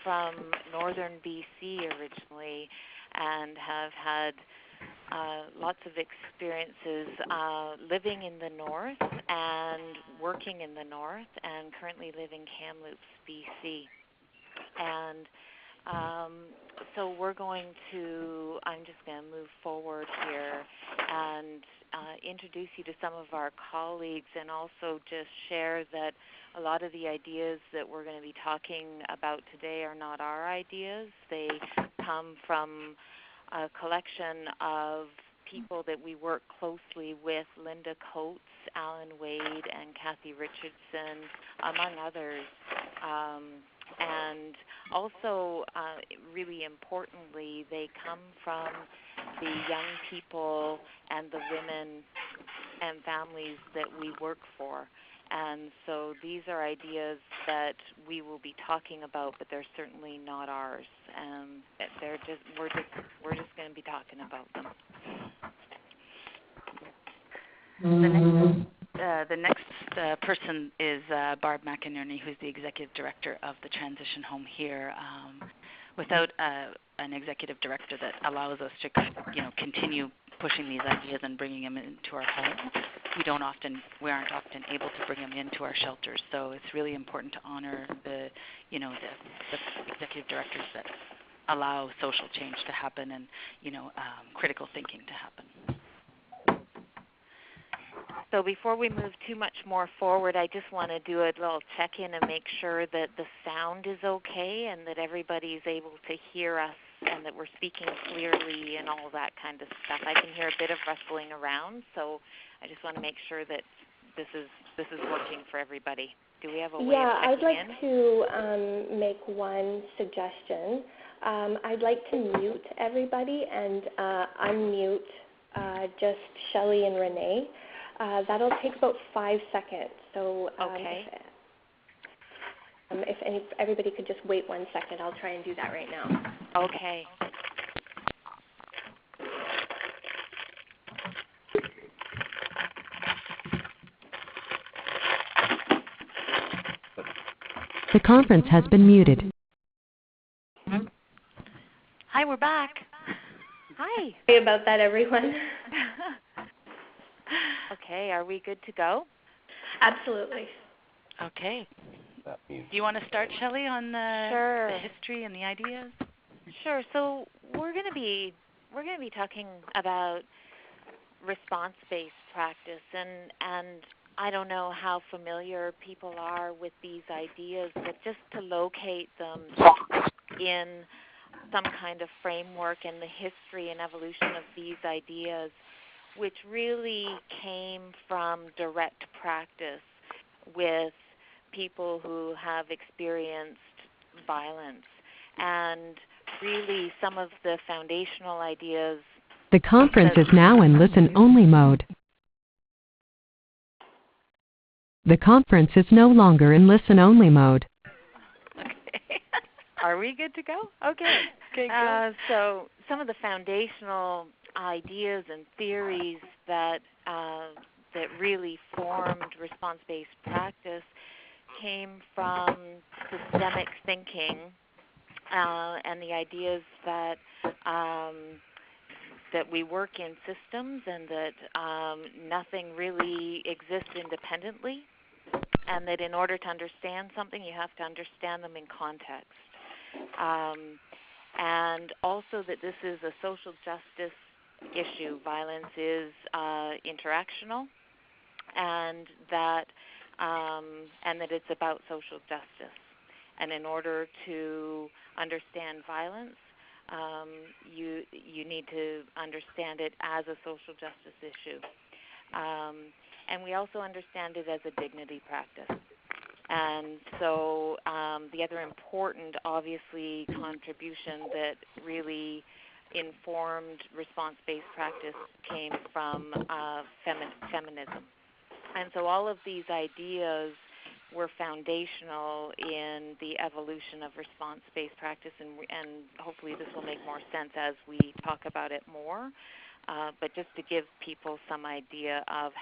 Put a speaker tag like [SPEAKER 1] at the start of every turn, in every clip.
[SPEAKER 1] from northern BC originally and have had lots of experiences living in the north and working in the north, and currently live in Kamloops, BC. And so I'm just going to move forward here and introduce you to some of our colleagues, and also just share that a lot of the ideas that we're going to be talking about today are not our ideas. They come from a collection of people that we work closely with, Linda Coates, Alan Wade, and Kathy Richardson, among others. And also, really importantly, they come from the young people and the women and families that we work for. And so these are ideas that we will be talking about, but they're certainly not ours. We're just going to be talking about them.
[SPEAKER 2] The next person is Barb McInerney, who's the executive director of the transition home here. Without an executive director that allows us to, continue pushing these ideas and bringing them into our home, we aren't often able to bring them into our shelters. So it's really important to honor the executive directors that allow social change to happen and critical thinking to happen.
[SPEAKER 1] So before we move too much more forward, I just want to do a little check-in and make sure that the sound is okay and that everybody's able to hear us and that we're speaking clearly and all that kind of stuff. I can hear a bit of rustling around, so I just want to make sure that this is working for everybody. Do we have a way of checking
[SPEAKER 3] I'd like
[SPEAKER 1] in?
[SPEAKER 3] to make one suggestion. I'd like to mute everybody and unmute just Shelly and Renee. That'll take about 5 seconds. So
[SPEAKER 1] okay.
[SPEAKER 3] If everybody could just wait 1 second, I'll try and do that right now.
[SPEAKER 1] Okay.
[SPEAKER 4] The conference has been muted.
[SPEAKER 1] Hi, we're back. Hi.
[SPEAKER 3] Sorry about that, everyone.
[SPEAKER 1] Okay, are we good to go?
[SPEAKER 3] Absolutely.
[SPEAKER 2] Okay. Do you want to start, Shelly, on the history and the ideas?
[SPEAKER 1] Sure. So we're going to be talking about response-based practice, and I don't know how familiar people are with these ideas, but just to locate them in some kind of framework and the history and evolution of these ideas, which really came from direct practice with people who have experienced violence. And really some of the foundational ideas.
[SPEAKER 4] The conference is now in listen-only mode. The conference is no longer in listen-only mode.
[SPEAKER 1] Okay. Are we good to go? Okay. Good. So some of the foundational ideas and theories that really formed response-based practice came from systemic thinking and the ideas that we work in systems and that nothing really exists independently, and that in order to understand something, you have to understand them in context. And also that this is a social justice issue. Violence is interactional, and that it's about social justice. And in order to understand violence, you need to understand it as a social justice issue. And we also understand it as a dignity practice. And so the other important, obviously, contribution that really informed response-based practice came from feminism. And so all of these ideas were foundational in the evolution of response-based practice, and hopefully this will make more sense as we talk about it more. But just to give people some idea of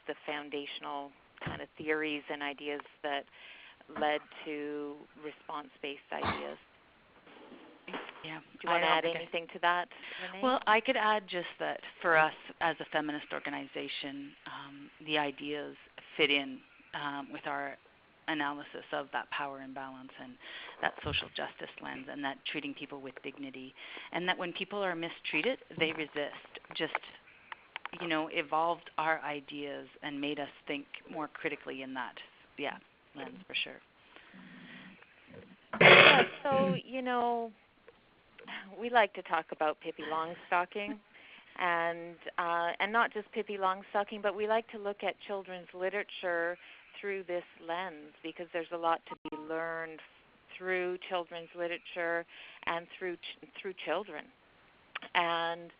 [SPEAKER 1] the foundational kind of theories and ideas that led to response-based ideas.
[SPEAKER 2] Yeah.
[SPEAKER 1] Do you want to add anything to that, Renee?
[SPEAKER 2] Well, I could add just that for us as a feminist organization, the ideas fit in with our analysis of that power imbalance and that social justice lens, and that treating people with dignity, and that when people are mistreated, they resist. Just, evolved our ideas and made us think more critically in that, lens for sure.
[SPEAKER 1] Yeah, so, we like to talk about Pippi Longstocking, and not just Pippi Longstocking, but we like to look at children's literature through this lens, because there's a lot to be learned through children's literature and through children. And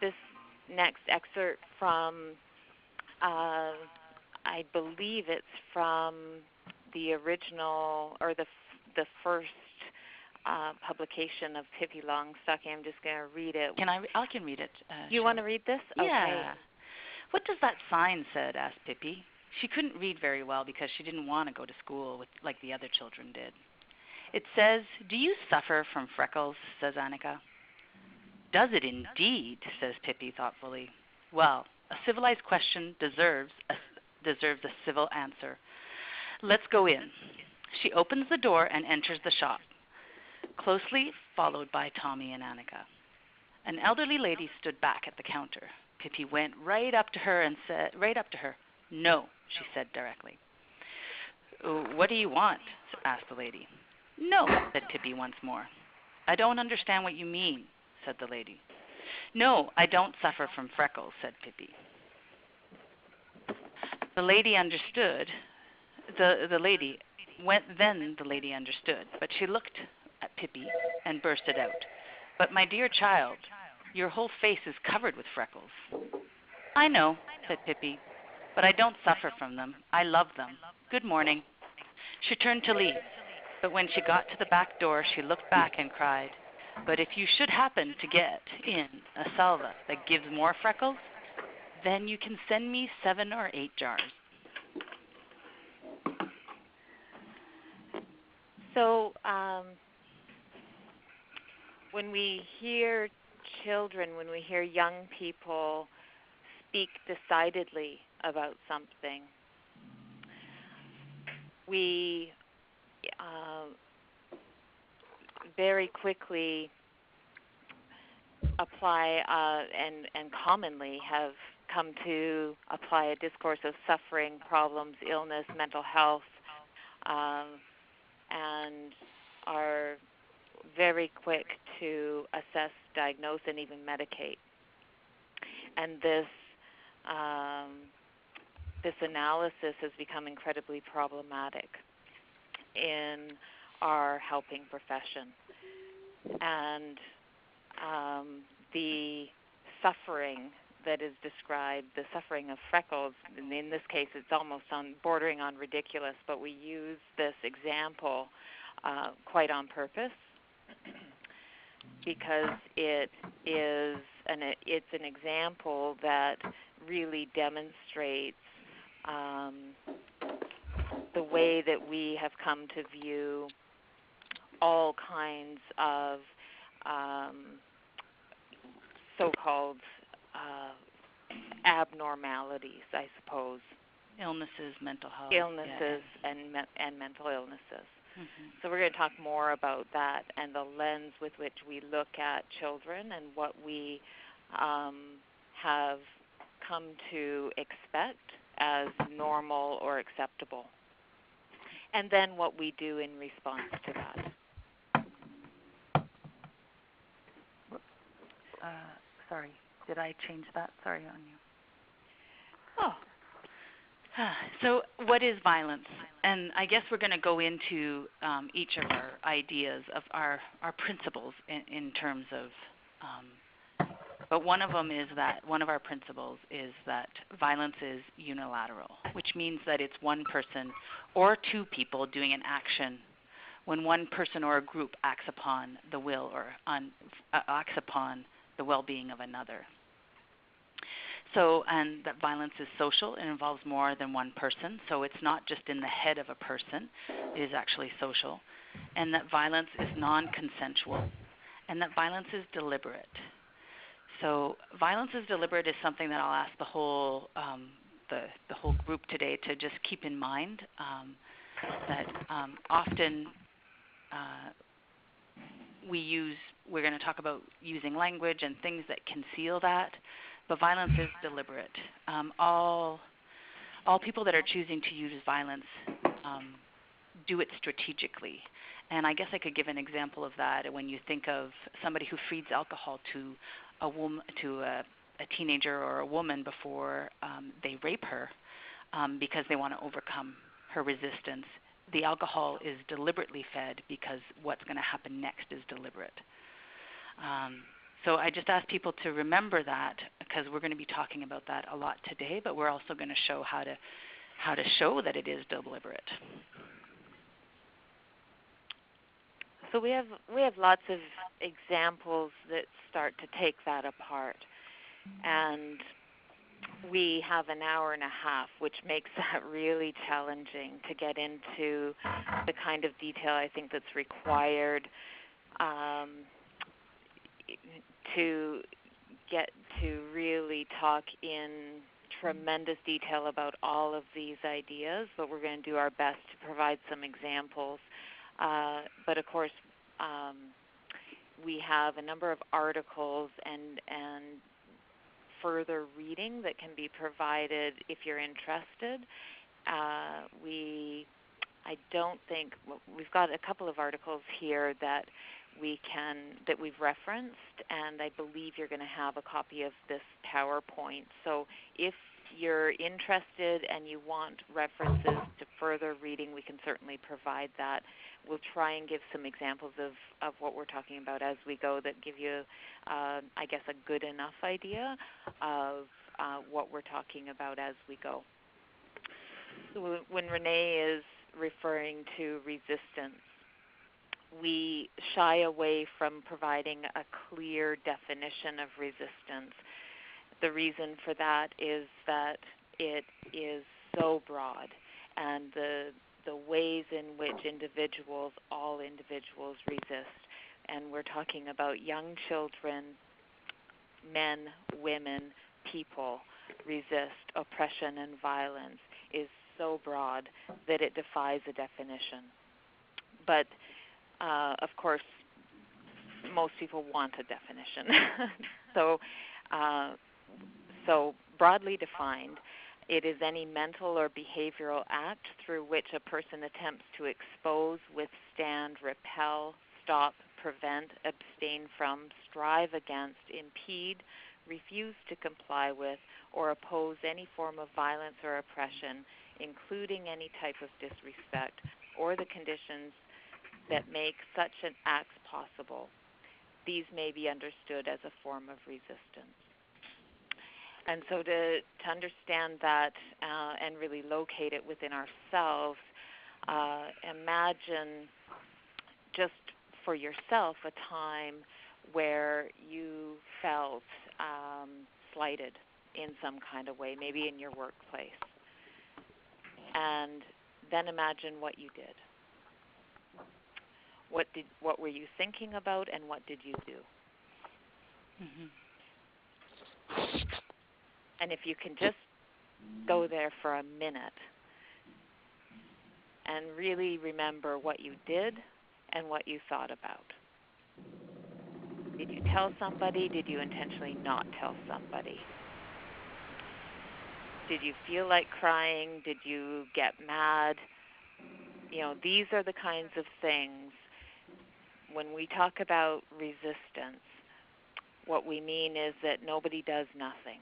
[SPEAKER 1] this next excerpt from, I believe it's from the original, or the first publication of Pippi Longstocking. I'm just going to read it.
[SPEAKER 2] I can read it.
[SPEAKER 1] You want to read this?
[SPEAKER 2] Yeah.
[SPEAKER 1] Okay.
[SPEAKER 2] What does that sign said? Asked Pippi. She couldn't read very well because she didn't want to go to school like the other children did. It says, "Do you suffer from freckles?" says Annika. "Does it indeed?" says Pippi thoughtfully. "Well, a civilized question deserves a civil answer. Let's go in." She opens the door and enters the shop, closely followed by Tommy and Annika. An elderly lady stood back at the counter. Pippi went right up to her. "No," she said directly. "What do you want?" asked the lady. "No," said Pippi once more. "I don't understand what you mean," said the lady. "No, I don't suffer from freckles," said Pippi. The lady understood. The lady understood, but she looked at Pippi and bursted out. "But my dear child, your whole face is covered with freckles." "I know," said Pippi, "but I don't suffer from them. I love them. Good morning." She turned to leave, but when she got to the back door, she looked back and cried, "But if you should happen to get in a salva that gives more freckles, then you can send me 7 or 8 jars."
[SPEAKER 1] So when we hear children, when we hear young people speak decidedly about something, we very quickly apply and commonly have come to apply a discourse of suffering, problems, illness, mental health, and are very quick to assess, diagnose, and even medicate. And this analysis has become incredibly problematic in our helping profession. And the suffering that is described, the suffering of freckles, and in this case it's almost bordering on ridiculous, but we use this example quite on purpose because it's an example that really demonstrates the way that we have come to view all kinds of so-called abnormalities, I suppose.
[SPEAKER 2] Illnesses, mental health.
[SPEAKER 1] Illnesses, and mental illnesses.
[SPEAKER 2] Mm-hmm.
[SPEAKER 1] So we're going to talk more about that and the lens with which we look at children and what we have come to expect as normal or acceptable, and then what we do in response to that.
[SPEAKER 2] Sorry, did I change that? Sorry on you.
[SPEAKER 1] Oh.
[SPEAKER 2] So what is violence? And I guess we're going to go into each of our ideas of our principles in terms of, but one of them is that, one of our principles is that violence is unilateral, which means that it's one person or two people doing an action when one person or a group acts upon the will or acts upon the well-being of another. So, and that violence is social. It involves more than one person. So it's not just in the head of a person. It is actually social. And that violence is non-consensual. And that violence is deliberate. So violence is deliberate is something that I'll ask the whole group today to just keep in mind, that often we're going to talk about using language and things that conceal that, but violence is deliberate. All people that are choosing to use violence do it strategically. And I guess I could give an example of that when you think of somebody who feeds alcohol to a woman, to a teenager or a woman before they rape her because they want to overcome her resistance. The alcohol is deliberately fed because what's going to happen next is deliberate. So I just ask people to remember that, because we're going to be talking about that a lot today, but we're also going to show how to show that it is deliberate.
[SPEAKER 1] So we have lots of examples that start to take that apart, and we have an hour and a half, which makes that really challenging to get into the kind of detail I think that's required to get to really talk in tremendous detail about all of these ideas, but we're going to do our best to provide some examples. But of course, we have a number of articles and further reading that can be provided if you're interested. We've got a couple of articles here that we've referenced, and I believe you're going to have a copy of this PowerPoint. So if you're interested and you want references to further reading, we can certainly provide that. We'll try and give some examples of what we're talking about as we go that give you, I guess, a good enough idea of what we're talking about as we go. So when Renee is referring to resistance, we shy away from providing a clear definition of resistance. The reason for that is that it is so broad, and the ways in which all individuals resist, and we're talking about young children, men, women, people resist oppression and violence, is so broad that it defies a definition. But of course, most people want a definition. So broadly defined, it is any mental or behavioral act through which a person attempts to expose, withstand, repel, stop, prevent, abstain from, strive against, impede, refuse to comply with, or oppose any form of violence or oppression, including any type of disrespect, or the conditions that make such an act possible. These may be understood as a form of resistance. And so to understand that and really locate it within ourselves, imagine just for yourself a time where you felt slighted in some kind of way, maybe in your workplace. And then imagine what you did. What were you thinking about, and what did you do?
[SPEAKER 2] Mm-hmm.
[SPEAKER 1] And if you can just go there for a minute and really remember what you did and what you thought about. Did you tell somebody? Did you intentionally not tell somebody? Did you feel like crying? Did you get mad? These are the kinds of things. When we talk about resistance, what we mean is that nobody does nothing.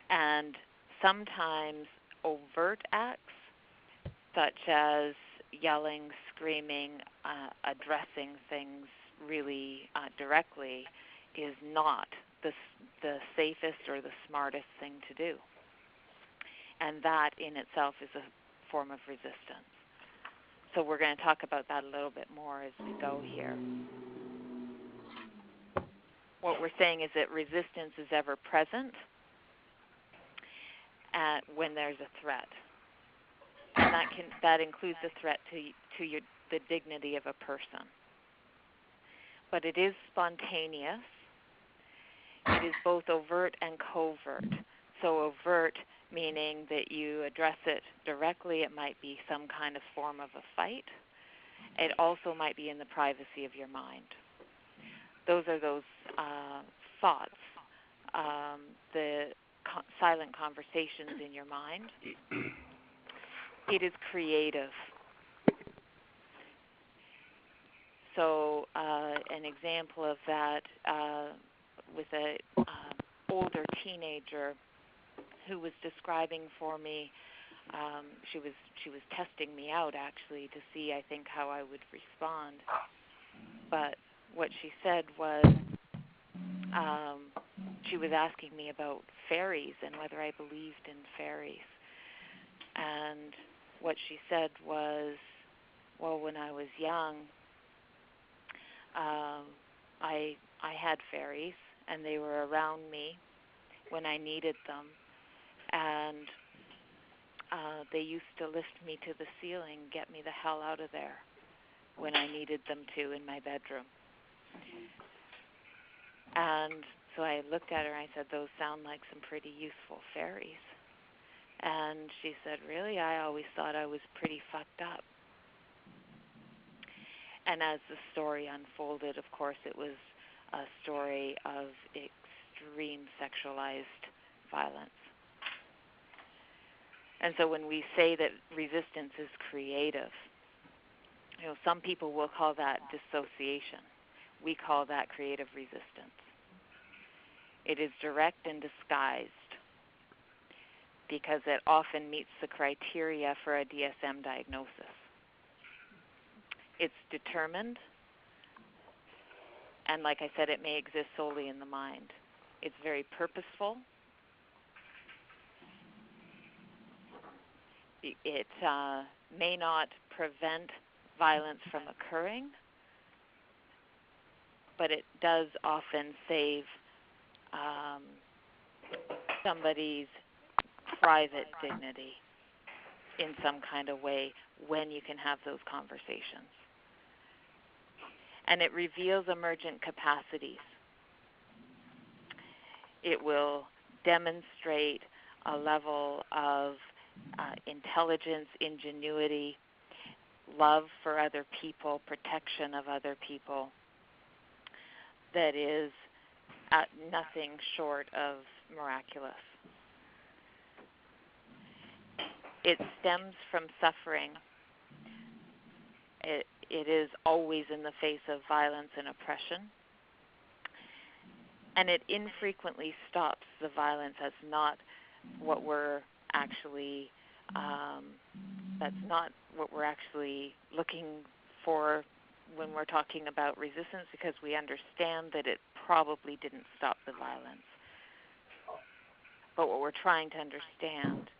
[SPEAKER 1] And sometimes overt acts, such as yelling, screaming, addressing things really directly, is not the safest or the smartest thing to do. And that in itself is a form of resistance. So we're going to talk about that a little bit more as we go here. what we're saying is that resistance is ever present when there's a threat, and that includes a threat to the dignity of a person. But it is spontaneous. It is both overt and covert. So overt meaning that you address it directly. It might be some kind of form of a fight. It also might be in the privacy of your mind. Those are those thoughts, the silent conversations in your mind. It is creative. So an example of that with an older teenager who was describing for me, she was testing me out actually to see, I think, how I would respond. But what she said was she was asking me about fairies and whether I believed in fairies. And what she said was, well, when I was young, I had fairies, and they were around me when I needed them, and they used to lift me to the ceiling, get me the hell out of there when I needed them to in my bedroom. And so I looked at her and I said, those sound like some pretty useful fairies. And she said, really? I always thought I was pretty fucked up. And as the story unfolded, of course, it was a story of extreme sexualized violence. And so when we say that resistance is creative, some people will call that dissociation. We call that creative resistance. It is direct and disguised because it often meets the criteria for a DSM diagnosis. It's determined, and like I said, it may exist solely in the mind. It's very purposeful. It may not prevent violence from occurring, but it does often save somebody's private dignity in some kind of way when you can have those conversations. And it reveals emergent capacities. It will demonstrate a level of intelligence, ingenuity, love for other people, protection of other people that is nothing short of miraculous. It stems from suffering. It is always in the face of violence and oppression. And it infrequently stops the violence as not what we're actually, that's not what we're actually looking for when we're talking about resistance, because we understand that it probably didn't stop the violence. But what we're trying to understand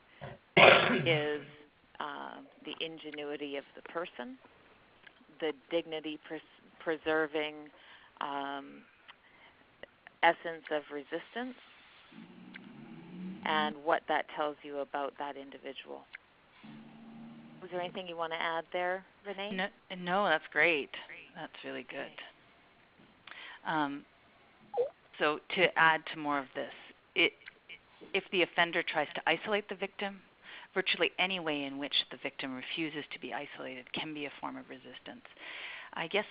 [SPEAKER 1] is the ingenuity of the person, the dignity-preserving essence of resistance, and what that tells you about that individual. Was there anything you want to add there, Renee?
[SPEAKER 2] No, that's great. That's really good. So to add to more of this, if the offender tries to isolate the victim, virtually any way in which the victim refuses to be isolated can be a form of resistance. I guess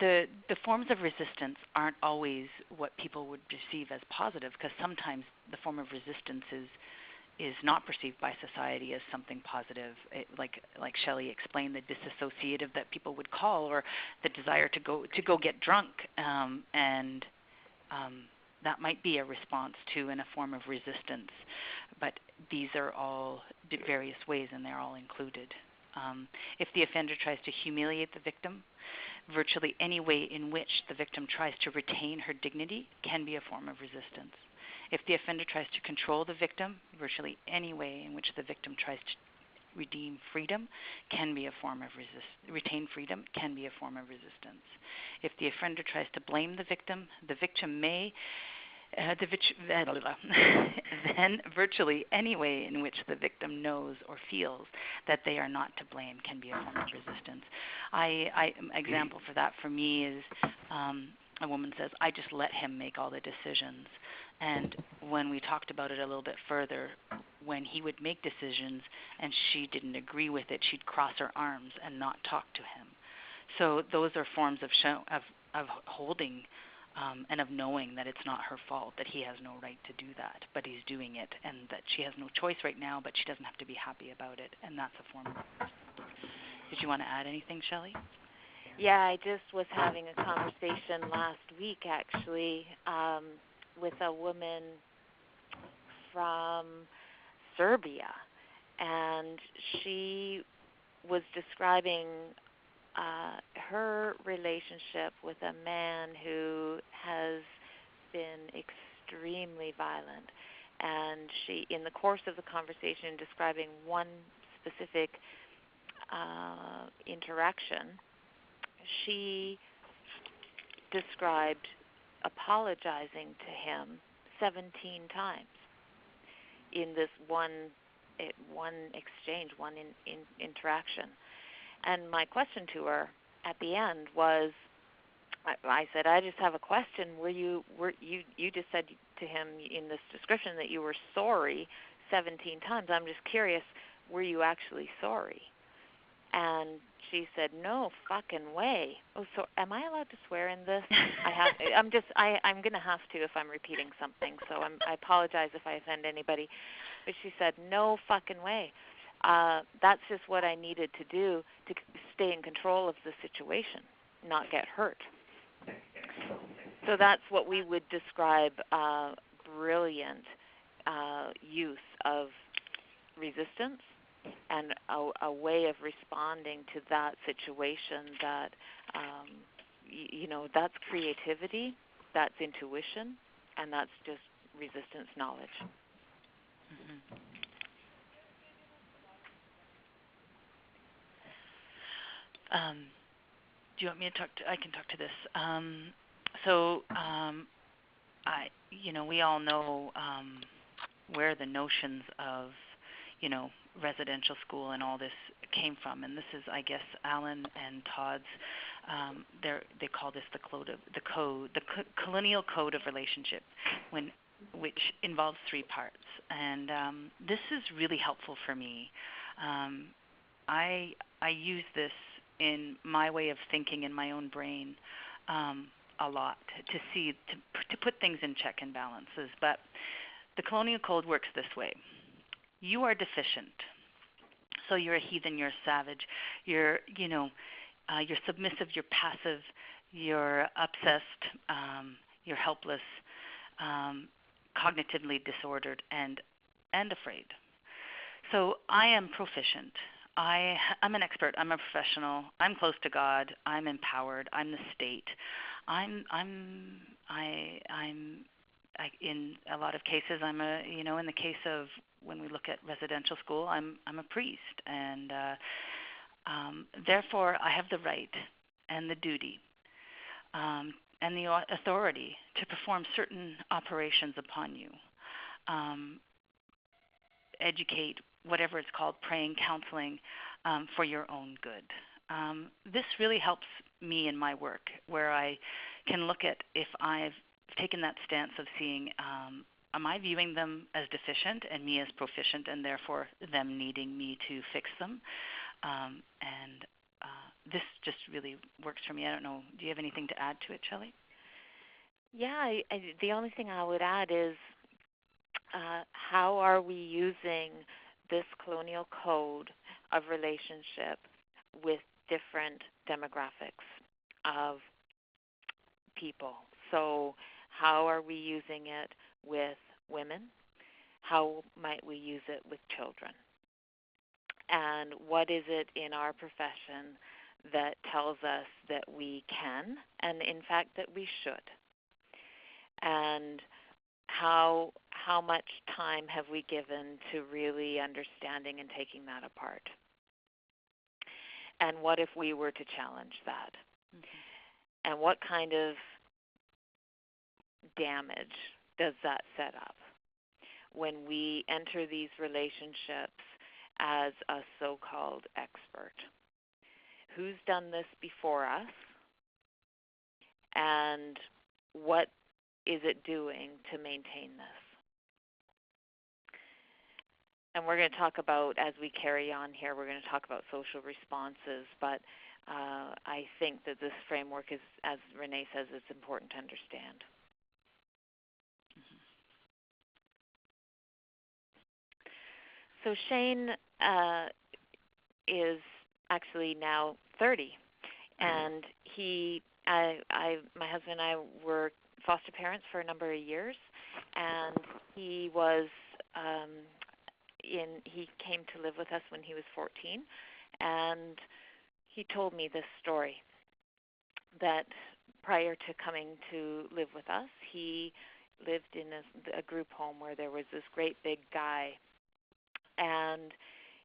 [SPEAKER 2] the forms of resistance aren't always what people would perceive as positive, because sometimes the form of resistance is not perceived by society as something positive, like Shelly explained, the disassociative that people would call, or the desire to go get drunk, and that might be a response to and a form of resistance. But these are all various ways, and they're all included. If the offender tries to humiliate the victim, virtually any way in which the victim tries to retain her dignity can be a form of resistance. If the offender tries to control the victim, virtually any way in which the victim tries redeem freedom can be a form of retain freedom can be a form of resistance. If the offender tries to blame the victim may then virtually any way in which the victim knows or feels that they are not to blame can be a form of resistance. Example for that for me is a woman says, I just let him make all the decisions. And when we talked about it a little bit further, when he would make decisions and she didn't agree with it, she'd cross her arms and not talk to him. So those are forms of holding and of knowing that it's not her fault, that he has no right to do that, but he's doing it, and that she has no choice right now, but she doesn't have to be happy about it, and that's a form of resistance. Did you want to add anything, Shelly?
[SPEAKER 1] Yeah, I just was having a conversation last week, actually, with a woman from Serbia, and she was describing her relationship with a man who has been extremely violent. And she, in the course of the conversation, describing one specific interaction, she described apologizing to him 17 times in this one exchange, one interaction. And my question to her at the end was, I said, I just have a question. You just said to him in this description that you were sorry 17 times. I'm just curious, were you actually sorry? And she said, no fucking way. Oh, so am I allowed to swear in this? I'm going to have to if I'm repeating something. So I apologize if I offend anybody. But she said, no fucking way. That's just what I needed to do to stay in control of the situation, not get hurt. So that's what we would describe brilliant use of resistance and a way of responding to that situation that, that's creativity, that's intuition, and that's just resistance knowledge.
[SPEAKER 2] Mm-hmm. Do you want me to talk I can talk to this. We all know where the notions of, residential school and all this came from, and this is, I guess, Alan and Todd's. They call this the Colonial Code of Relationship, which involves 3 parts, and this is really helpful for me. I use this in my way of thinking in my own brain a lot to put things in check and balances. But the Colonial Code works this way. You are deficient. So you're a heathen, you're a savage, you're submissive, you're passive, you're obsessed, you're helpless, cognitively disordered, and afraid. So I am proficient. I'm an expert. I'm a professional. I'm close to God. I'm empowered. I'm the state. In a lot of cases, in the case of when we look at residential school, I'm a priest, and therefore I have the right and the duty and the authority to perform certain operations upon you, educate, whatever it's called, praying, counseling, for your own good. This really helps me in my work, where I can look at if I've taken that stance of seeing, am I viewing them as deficient and me as proficient, and therefore them needing me to fix them? This just really works for me. I don't know. Do you have anything to add to it, Shelly?
[SPEAKER 1] Yeah, the only thing I would add is how are we using this colonial code of relationship with different demographics of people? So how are we using it with women? How might we use it with children? And what is it in our profession that tells us that we can, and in fact that we should? And how how much time have we given to really understanding and taking that apart? And what if we were to challenge that? Mm-hmm. And what kind of damage does that set up when we enter these relationships as a so-called expert? Who's done this before us? And what is it doing to maintain this? And we're going to talk about, as we carry on here, we're going to talk about social responses, but I think that this framework is, as Renee says, it's important to understand. So Shane is actually now 30, and my husband and I were foster parents for a number of years, and he was he came to live with us when he was 14, and he told me this story that prior to coming to live with us, he lived in a group home where there was this great big guy, and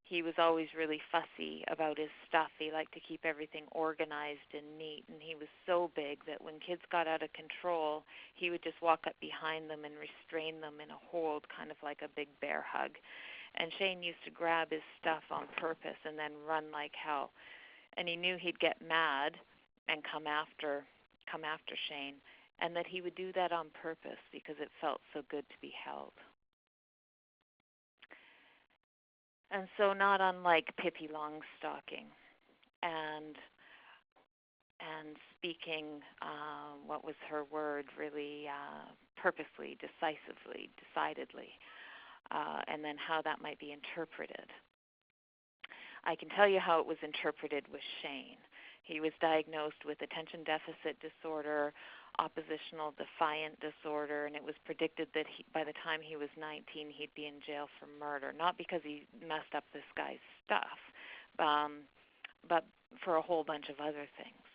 [SPEAKER 1] he was always really fussy about his stuff. He liked to keep everything organized and neat, and he was so big that when kids got out of control, he would just walk up behind them and restrain them in a hold, kind of like a big bear hug. And Shane used to grab his stuff on purpose and then run like hell. And he knew he'd get mad and come after Shane, and that he would do that on purpose because it felt so good to be held. And so not unlike Pippi Longstocking and speaking, what was her word, really purposely, decisively, decidedly, and then how that might be interpreted. I can tell you how it was interpreted with Shane. He was diagnosed with attention deficit disorder, oppositional defiant disorder, and it was predicted that by the time he was 19, he'd be in jail for murder, not because he messed up this guy's stuff, but for a whole bunch of other things.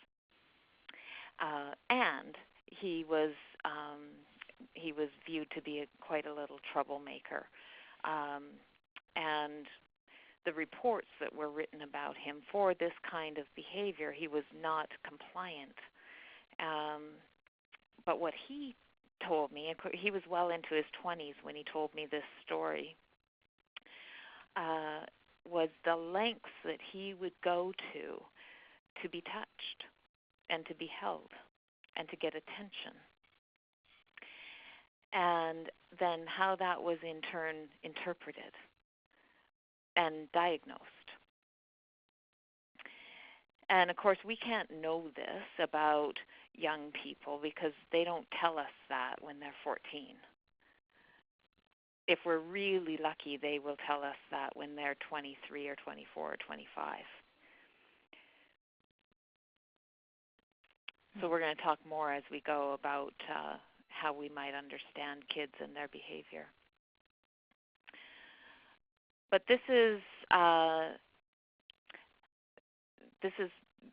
[SPEAKER 1] And he was viewed to be quite a little troublemaker. And the reports that were written about him for this kind of behavior, he was not compliant. But what he told me, he was well into his 20s when he told me this story, was the lengths that he would go to be touched and to be held and to get attention. And then how that was in turn interpreted and diagnosed. And of course, we can't know this about young people because they don't tell us that when they're 14. If we're really lucky, they will tell us that when they're 23 or 24 or 25. So we're going to talk more as we go about how we might understand kids and their behavior. But this has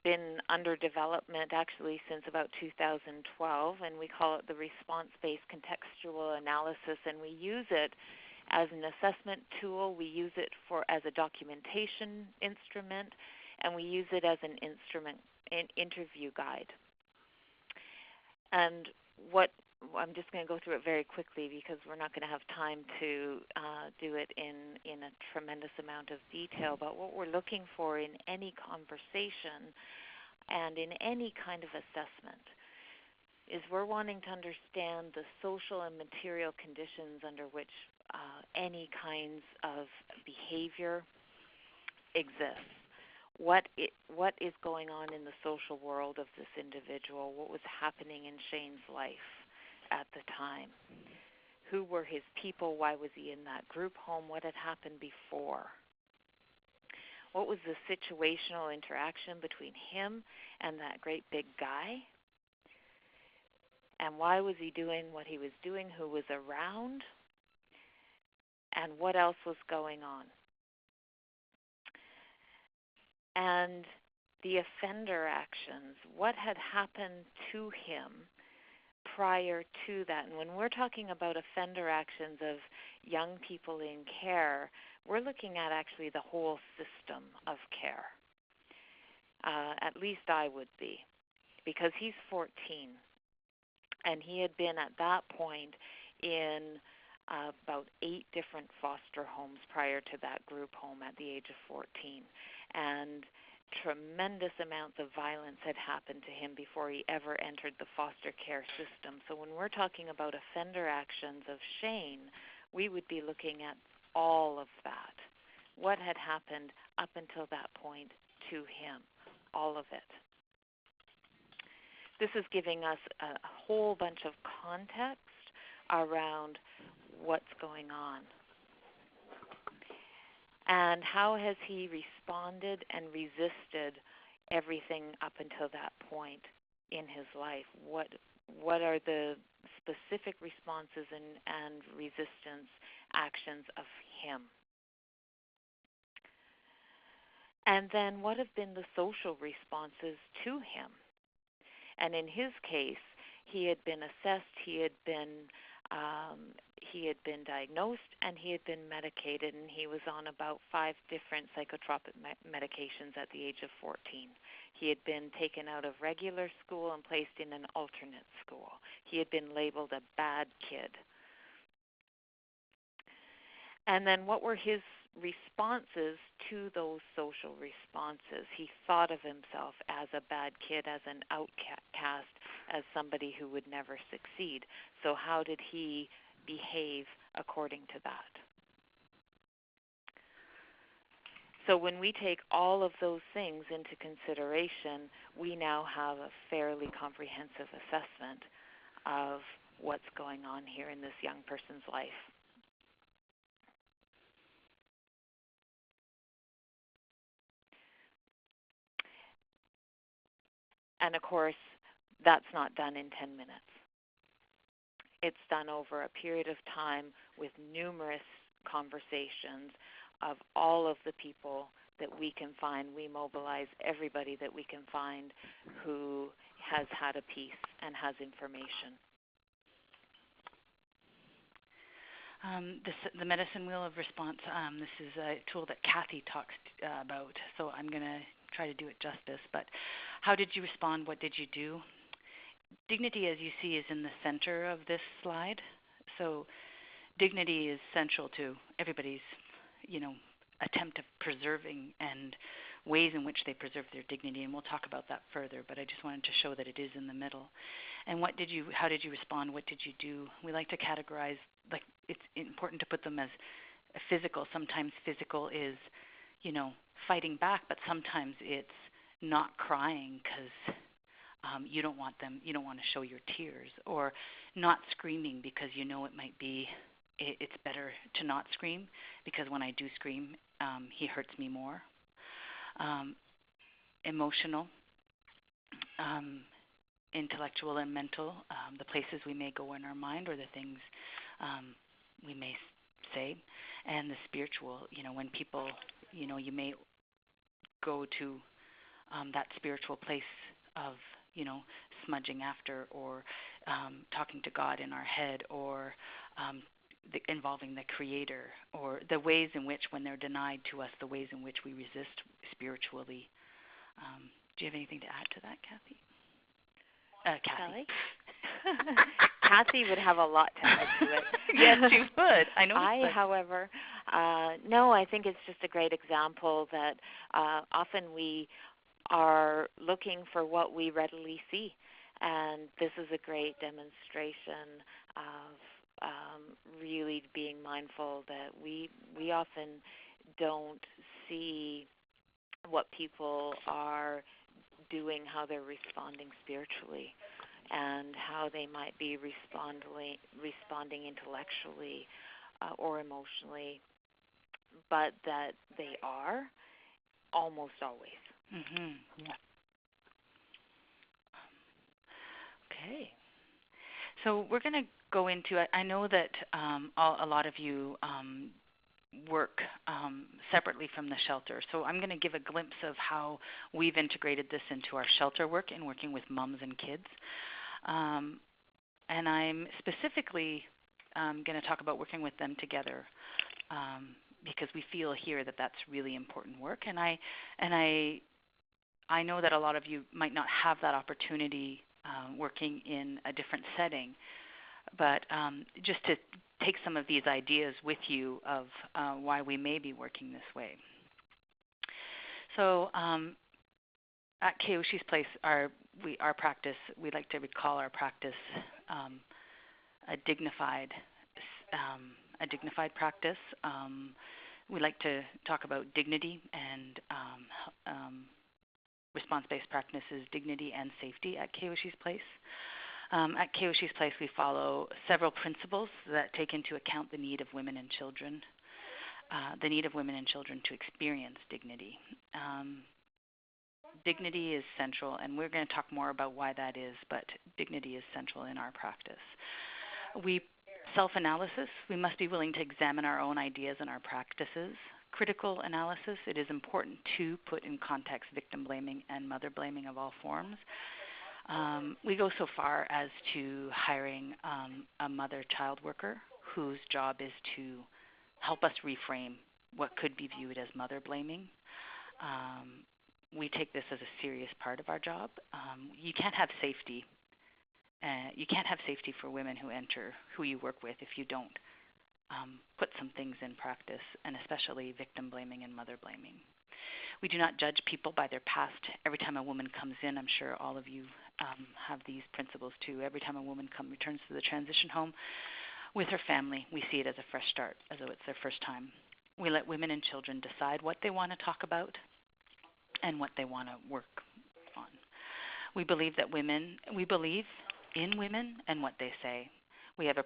[SPEAKER 1] been under development actually since about 2012, and we call it the response-based contextual analysis, and we use it as an assessment tool. We use it as a documentation instrument, and we use it as an interview guide. And I'm just going to go through it very quickly because we're not going to have time to do it in a tremendous amount of detail. But what we're looking for in any conversation and in any kind of assessment is we're wanting to understand the social and material conditions under which any kinds of behavior exists. What is going on in the social world of this individual? What was happening in Shane's life at the time? Who were his people? Why was he in that group home? What had happened before? What was the situational interaction between him and that great big guy? And why was he doing what he was doing? Who was around? And what else was going on? And the offender actions, what had happened to him prior to that. And when we're talking about offender actions of young people in care, we're looking at actually the whole system of care. At least I would be, because he's 14. And he had been at that point in about 8 different foster homes prior to that group home at the age of 14. And tremendous amounts of violence had happened to him before he ever entered the foster care system. So when we're talking about offender actions of Shane, we would be looking at all of that. What had happened up until that point to him, all of it. This is giving us a whole bunch of context around what's going on. And how has he responded and resisted everything up until that point in his life? What are the specific responses and resistance actions of him? And then what have been the social responses to him? And in his case, he had been assessed, he had been diagnosed, and he had been medicated, and he was on about 5 different psychotropic medications at the age of 14. He had been taken out of regular school and placed in an alternate school. He had been labeled a bad kid. And then what were his responses to those social responses? He thought of himself as a bad kid, as an outcast, as somebody who would never succeed. So how did he behave according to that? So when we take all of those things into consideration, we now have a fairly comprehensive assessment of what's going on here in this young person's life. And of course, that's not done in 10 minutes. It's done over a period of time with numerous conversations of all of the people that we can find. We mobilize everybody that we can find who has had a piece and has information.
[SPEAKER 2] The medicine wheel of response, this is a tool that Kathy talks about, so I'm going to try to do it justice. But how did you respond? What did you do? Dignity, as you see, is in the center of this slide. So dignity is central to everybody's, attempt of preserving and ways in which they preserve their dignity, and we'll talk about that further, but I just wanted to show that it is in the middle. And how did you respond? What did you do? We like to categorize, like it's important to put them as physical. Sometimes physical is, fighting back, but sometimes it's not crying because you don't want to show your tears, or not screaming because it might be, it's better to not scream because when I do scream, he hurts me more. Emotional, intellectual and mental, the places we may go in our mind or the things we may say, and the spiritual, when people, you may go to that spiritual place of, smudging after, or talking to God in our head, or involving the Creator, or the ways in which, when they're denied to us, the ways in which we resist spiritually. Do you have anything to add to that, Kathy? Kathy.
[SPEAKER 1] Kathy would have a lot to add to it.
[SPEAKER 2] Yes, she would. I know.
[SPEAKER 1] However, no, I think it's just a great example that often we are looking for what we readily see. And this is a great demonstration of really being mindful that we often don't see what people are doing, how they're responding spiritually, and how they might be responding intellectually or emotionally, but that they are almost always.
[SPEAKER 2] Mm-hmm. Yeah. Okay. So we're going to go into, I know that a lot of you work separately from the shelter. So I'm going to give a glimpse of how we've integrated this into our shelter work and working with moms and kids. and I'm specifically going to talk about working with them together because we feel here that that's really important work. And I know that a lot of you might not have that opportunity working in a different setting, but just to take some of these ideas with you of why we may be working this way. So at Keoshi's Place, our practice, we like to call our practice a dignified practice. We like to talk about dignity and response-based practices, dignity and safety at Keoshi's Place. At Keoshi's Place, we follow several principles that take into account the need of women and children, to experience dignity. Dignity is central, and we're going to talk more about why that is, but dignity is central in our practice. Self-analysis, we must be willing to examine our own ideas and our practices. Critical analysis, it is important to put in context victim blaming and mother blaming of all forms. We go so far as to hiring a mother-child worker whose job is to help us reframe what could be viewed as mother blaming. We take this as a serious part of our job. You can't have safety. You can't have safety for women who you work with, if you don't put some things in practice, and especially victim blaming and mother blaming. We do not judge people by their past. Every time a woman comes in, I'm sure all of you have these principles too. Every time a woman returns to the transition home with her family, we see it as a fresh start, as though it's their first time. We let women and children decide what they want to talk about and what they want to work on. We believe in women and what they say. We have a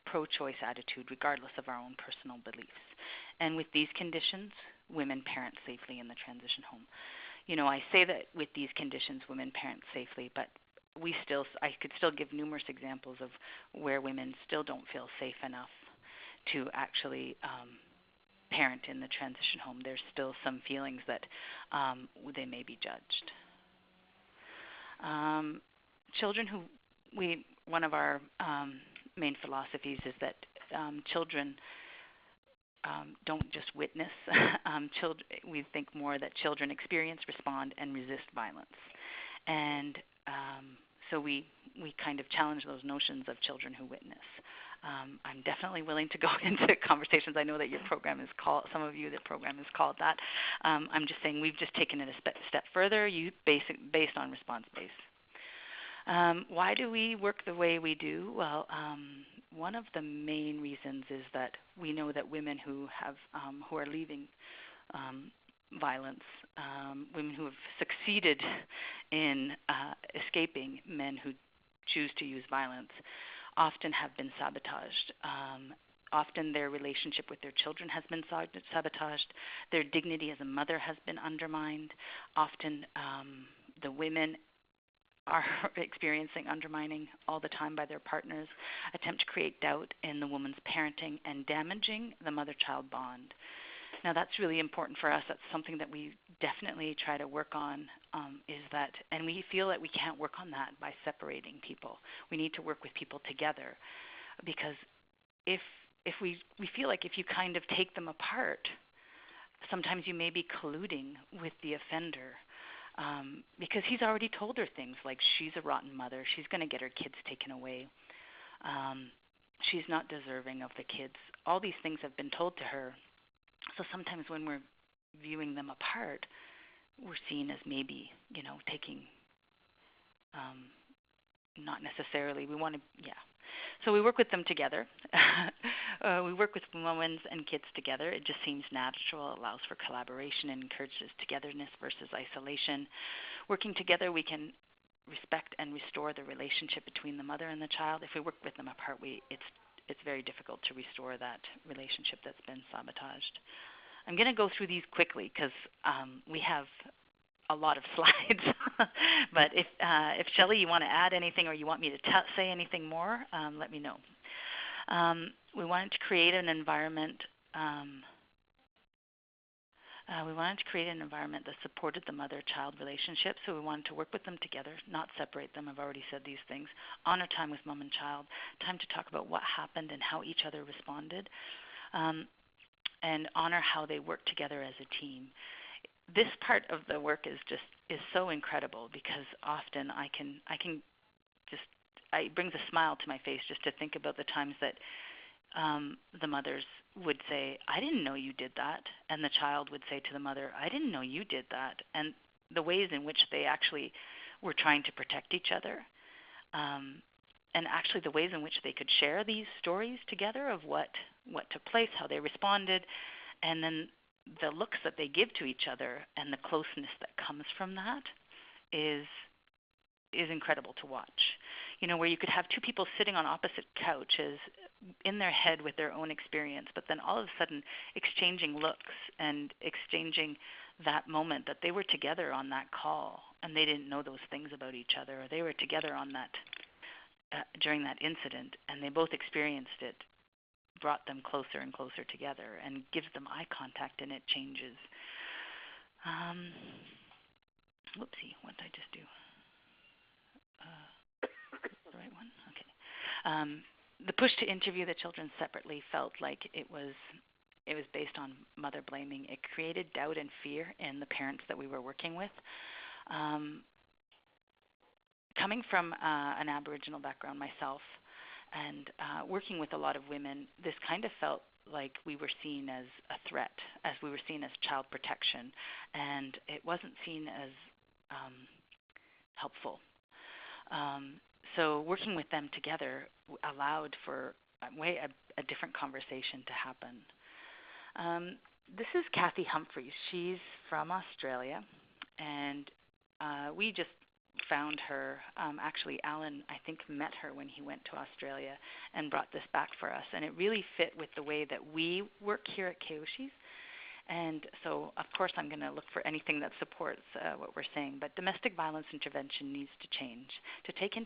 [SPEAKER 2] pro-choice attitude regardless of our own personal beliefs. And with these conditions, women parent safely in the transition home. You know, I say that with these conditions, women parent safely, but I could still give numerous examples of where women still don't feel safe enough to actually parent in the transition home. There's still some feelings that they may be judged. One of our main philosophies is that children don't just witness. We think more that children experience, respond, and resist violence. And so we kind of challenge those notions of children who witness. I'm definitely willing to go into conversations. I know that your program is called, some of you, the program is called that. I'm just saying we've just taken it a step further, based on response-based. Why do we work the way we do? Well, one of the main reasons is that we know that women who are leaving violence, women who have succeeded in escaping men who choose to use violence, often have been sabotaged. Often their relationship with their children has been sabotaged. Their dignity as a mother has been undermined. Often the women are experiencing undermining all the time by their partners, attempt to create doubt in the woman's parenting, and damaging the mother-child bond. Now that's really important for us. That's something that we definitely try to work on, and we feel that we can't work on that by separating people. We need to work with people together, because if we feel like if you kind of take them apart, sometimes you may be colluding with the offender. Because he's already told her things like she's a rotten mother, she's going to get her kids taken away, she's not deserving of the kids. All these things have been told to her. So sometimes when we're viewing them apart, we're seen as maybe, taking, not necessarily, So we work with them together. We work with women and kids together. It just seems natural, allows for collaboration, and encourages togetherness versus isolation. Working together, we can respect and restore the relationship between the mother and the child. If we work with them apart, it's very difficult to restore that relationship that's been sabotaged. I'm going to go through these quickly because we have a lot of slides. But if Shelly, you want to add anything or you want me to say anything more, let me know. We wanted to create an environment We wanted to create an environment that supported the mother-child relationship, so we wanted to work with them together, not separate them. I've already said these things. Honor time with mom and child, time to talk about what happened and how each other responded, and honor how they work together as a team. This part of the work is so incredible because often it brings a smile to my face just to think about the times that the mothers would say, I didn't know you did that. And the child would say to the mother, I didn't know you did that. And the ways in which they actually were trying to protect each other. And actually the ways in which they could share these stories together of what took place, how they responded, and then the looks that they give to each other and the closeness that comes from that is incredible to watch. You know, where you could have two people sitting on opposite couches in their head with their own experience, but then all of a sudden exchanging looks and exchanging that moment that they were together on that call and they didn't know those things about each other, or they were together on that during that incident and they both experienced it, brought them closer and closer together and gives them eye contact, and it changes. Whoopsie, what did I just do? The right one? Okay. The push to interview the children separately felt like it was based on mother blaming. It created doubt and fear in the parents that we were working with. Coming from an Aboriginal background myself and working with a lot of women, this kind of felt like we were seen as a threat, as we were seen as child protection, and it wasn't seen as helpful. So working with them together allowed for a different conversation to happen. This is Kathy Humphreys. She's from Australia, and we just found her. Actually, Alan, I think, met her when he went to Australia and brought this back for us, and it really fit with the way that we work here at Kayoshi's. And so, of course, I'm going to look for anything that supports what we're saying. But domestic violence intervention needs to change to take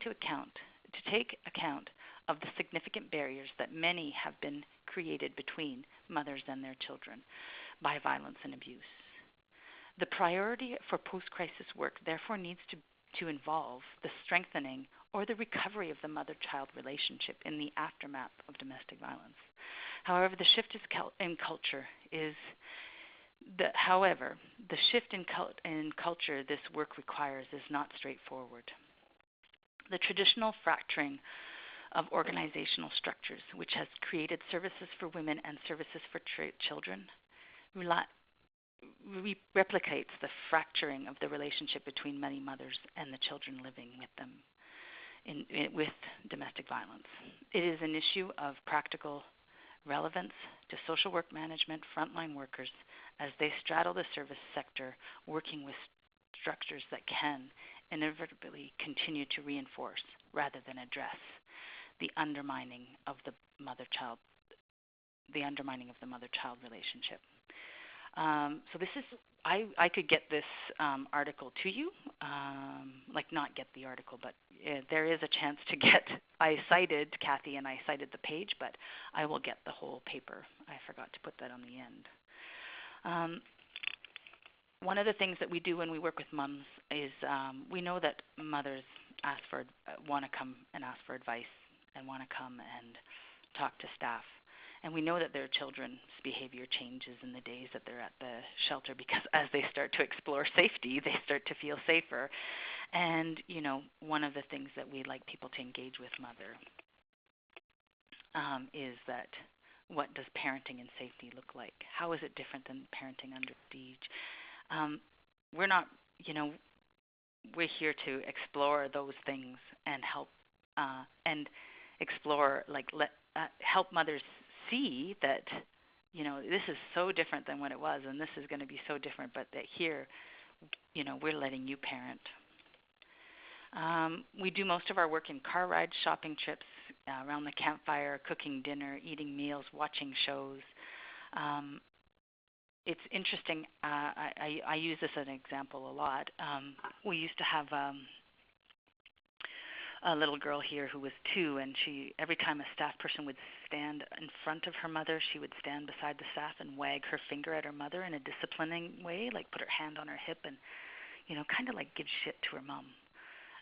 [SPEAKER 2] account of the significant barriers that many have been created between mothers and their children by violence and abuse. The priority for post-crisis work therefore needs to involve the strengthening or the recovery of the mother-child relationship in the aftermath of domestic violence. However, the shift in culture is the shift in culture this work requires is not straightforward. The traditional fracturing of organizational structures, which has created services for women and services for children, replicates the fracturing of the relationship between many mothers and the children living with them with domestic violence. It is an issue of practical relevance to social work management frontline workers as they straddle the service sector, working with structures that can inevitably continue to reinforce rather than address the undermining of the mother-child relationship. So this is, I could get this article to you, not get the article, but there is a chance to get, I cited Kathy and I cited the page, but I will get the whole paper. I forgot to put that on the end. One of the things that we do when we work with moms is we know that mothers want to come and ask for advice and want to come and talk to staff. And we know that their children's behavior changes in the days that they're at the shelter because as they start to explore safety, they start to feel safer. And, one of the things that we like people to engage with mother is that what does parenting in safety look like? How is it different than parenting under siege? We're not, we're here to explore those things and help and explore, help mothers see that, this is so different than what it was, and this is going to be so different, but that here, we're letting you parent. We do most of our work in car rides, shopping trips, around the campfire, cooking dinner, eating meals, watching shows. It's interesting. I use this as an example a lot. We used to have a little girl here who was 2, and every time a staff person would stand in front of her mother, she would stand beside the staff and wag her finger at her mother in a disciplining way, like put her hand on her hip and, kind of like give shit to her mom.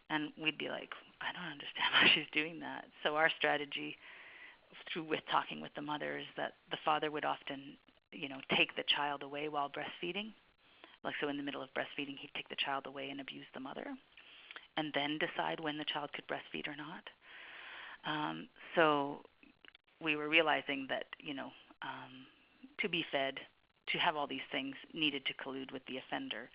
[SPEAKER 2] And we'd be like, I don't understand why she's doing that. So our strategy with talking with the mother is that the father would often, take the child away while breastfeeding. Like, so in the middle of breastfeeding, he'd take the child away and abuse the mother, and then decide when the child could breastfeed or not. So we were realizing that, to be fed, to have all these things, needed to collude with the offender.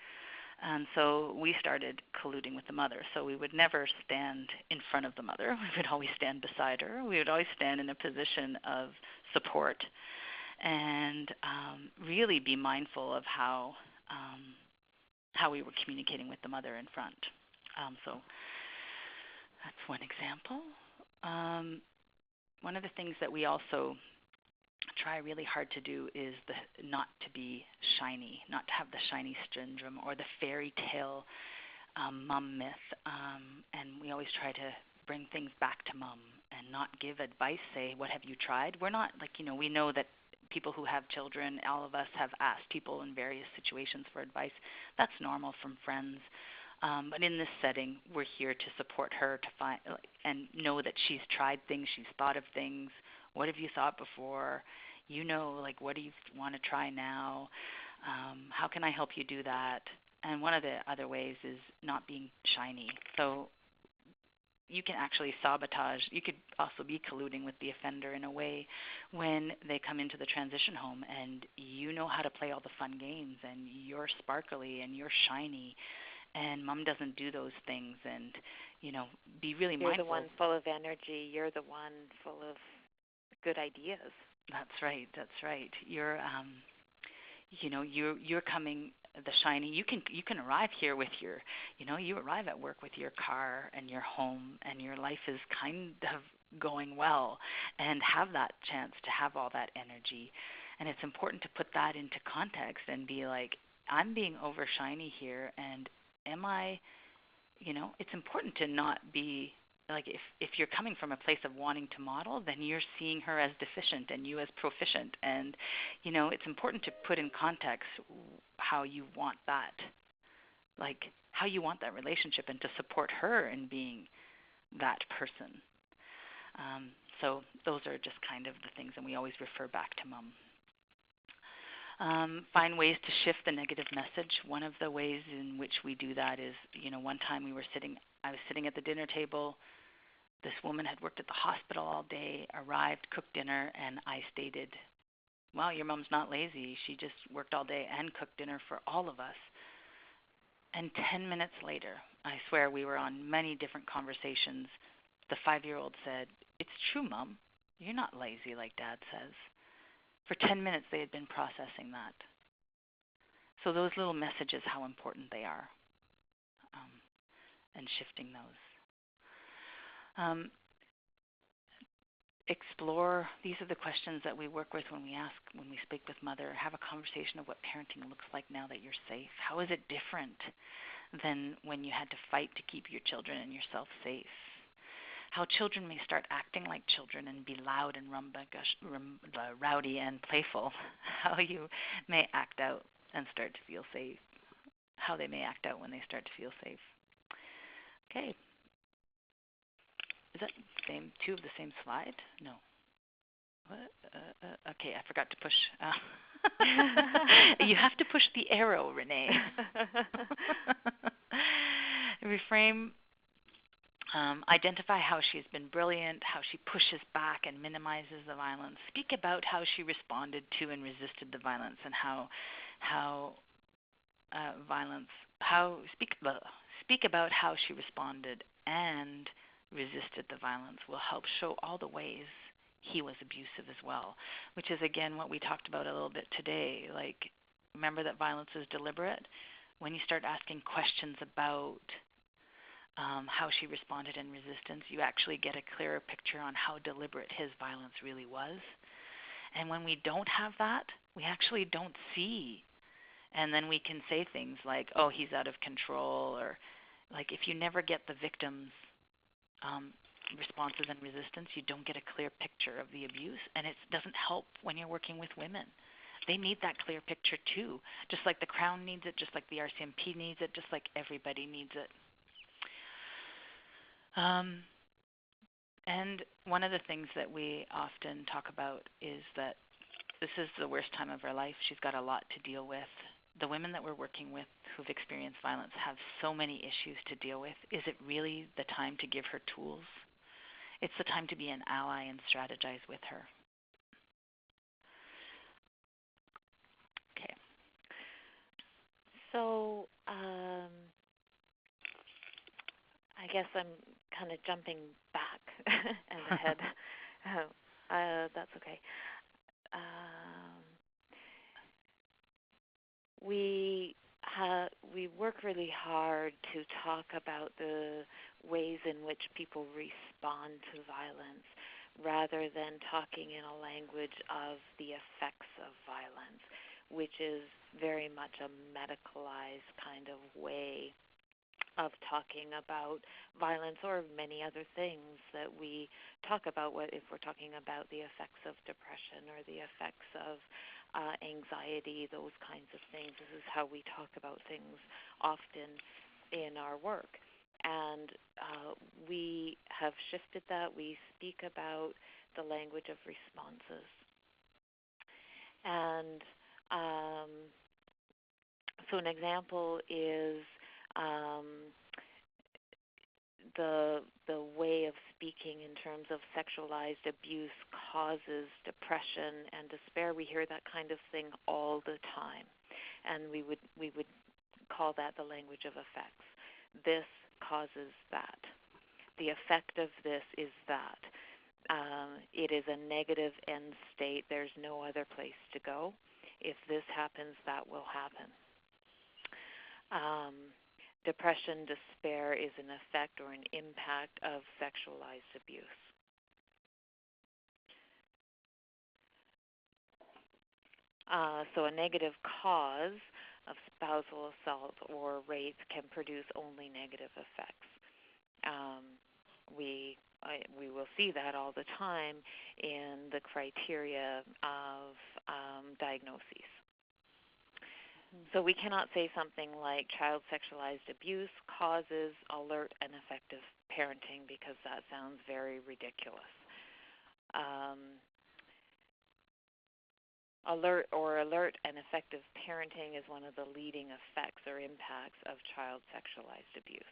[SPEAKER 2] And so we started colluding with the mother. So we would never stand in front of the mother. We would always stand beside her. We would always stand in a position of support and really be mindful of how we were communicating with the mother in front. So that's one example. One of the things that we also try really hard to do is not to be shiny, not to have the shiny syndrome or the fairy tale mom myth. And we always try to bring things back to mom and not give advice, say, what have you tried? We're not we know that people who have children, all of us have asked people in various situations for advice. That's normal from friends. But in this setting, we're here to support her to find and know that she's tried things, she's thought of things. What have you thought before? What do you want to try now? How can I help you do that? And one of the other ways is not being shiny. So you can actually sabotage. You could also be colluding with the offender in a way when they come into the transition home and you know how to play all the fun games and you're sparkly and you're shiny and mom doesn't do those things and, be really mindful.
[SPEAKER 1] You're the one full of energy. You're the one full of good ideas.
[SPEAKER 2] That's right. You're, you're coming the shiny. You can arrive here with your, you arrive at work with your car and your home, and your life is kind of going well, and have that chance to have all that energy. And it's important to put that into context and be like, I'm being over shiny here, and am I, it's important to not be. Like if you're coming from a place of wanting to model, then you're seeing her as deficient and you as proficient. And, it's important to put in context how you want that, how you want that relationship and to support her in being that person. So those are just kind of the things, and we always refer back to mom. Find ways to shift the negative message. One of the ways in which we do that is, one time I was sitting at the dinner table. This woman had worked at the hospital all day, arrived, cooked dinner, and I stated, wow, your mom's not lazy. She just worked all day and cooked dinner for all of us. And 10 minutes later, I swear we were on many different conversations, the 5-year-old said, it's true, Mom. You're not lazy like Dad says. For 10 minutes they had been processing that. So those little messages, how important they are, and shifting those. Explore, these are the questions that we work with when we speak with mother. Have a conversation of what parenting looks like now that you're safe. How is it different than when you had to fight to keep your children and yourself safe? How children may start acting like children and be loud and rowdy and playful. How you may act out and start to feel safe. How they may act out when they start to feel safe. Okay. Is that two of the same slide? No. What? Okay, I forgot to push. You have to push the arrow, Renee. Reframe. Identify how she's been brilliant, how she pushes back and minimizes the violence. Speak about how she responded to and resisted the violence, and speak about how she responded and resisted the violence will help show all the ways he was abusive as well, which is, again, what we talked about a little bit today. Like, remember that violence is deliberate. When you start asking questions about how she responded in resistance, you actually get a clearer picture on how deliberate his violence really was. And when we don't have that, we actually don't see. And then we can say things like, oh, he's out of control, or like if you never get the victims responses and resistance, you don't get a clear picture of the abuse, and it doesn't help when you're working with women. They need that clear picture too, just like the Crown needs it, just like the RCMP needs it, just like everybody needs it. And one of the things that we often talk about is that this is the worst time of her life. She's got a lot to deal with. The women that we're working with who've experienced violence have so many issues to deal with. Is it really the time to give her tools? It's the time to be an ally and strategize with her. Okay.
[SPEAKER 1] So I guess I'm kind of jumping back and ahead. That's okay. We work really hard to talk about the ways in which people respond to violence rather than talking in a language of the effects of violence, which is very much a medicalized kind of way of talking about violence or many other things that we talk about, if we're talking about the effects of depression or the effects of anxiety, those kinds of things. This is how we talk about things often in our work. And we have shifted that. We speak about the language of responses. And so an example is the way of speaking in terms of sexualized abuse causes depression and despair. We hear that kind of thing all the time, and we would call that the language of effects. This causes that. The effect of this is that. It is a negative end state. There's no other place to go. If this happens, that will happen. Depression, despair is an effect or an impact of sexualized abuse. So a negative cause of spousal assault or rape can produce only negative effects. We will see that all the time in the criteria of diagnoses. So we cannot say something like child sexualized abuse causes alert and effective parenting because that sounds very ridiculous. Alert and effective parenting is one of the leading effects or impacts of child sexualized abuse.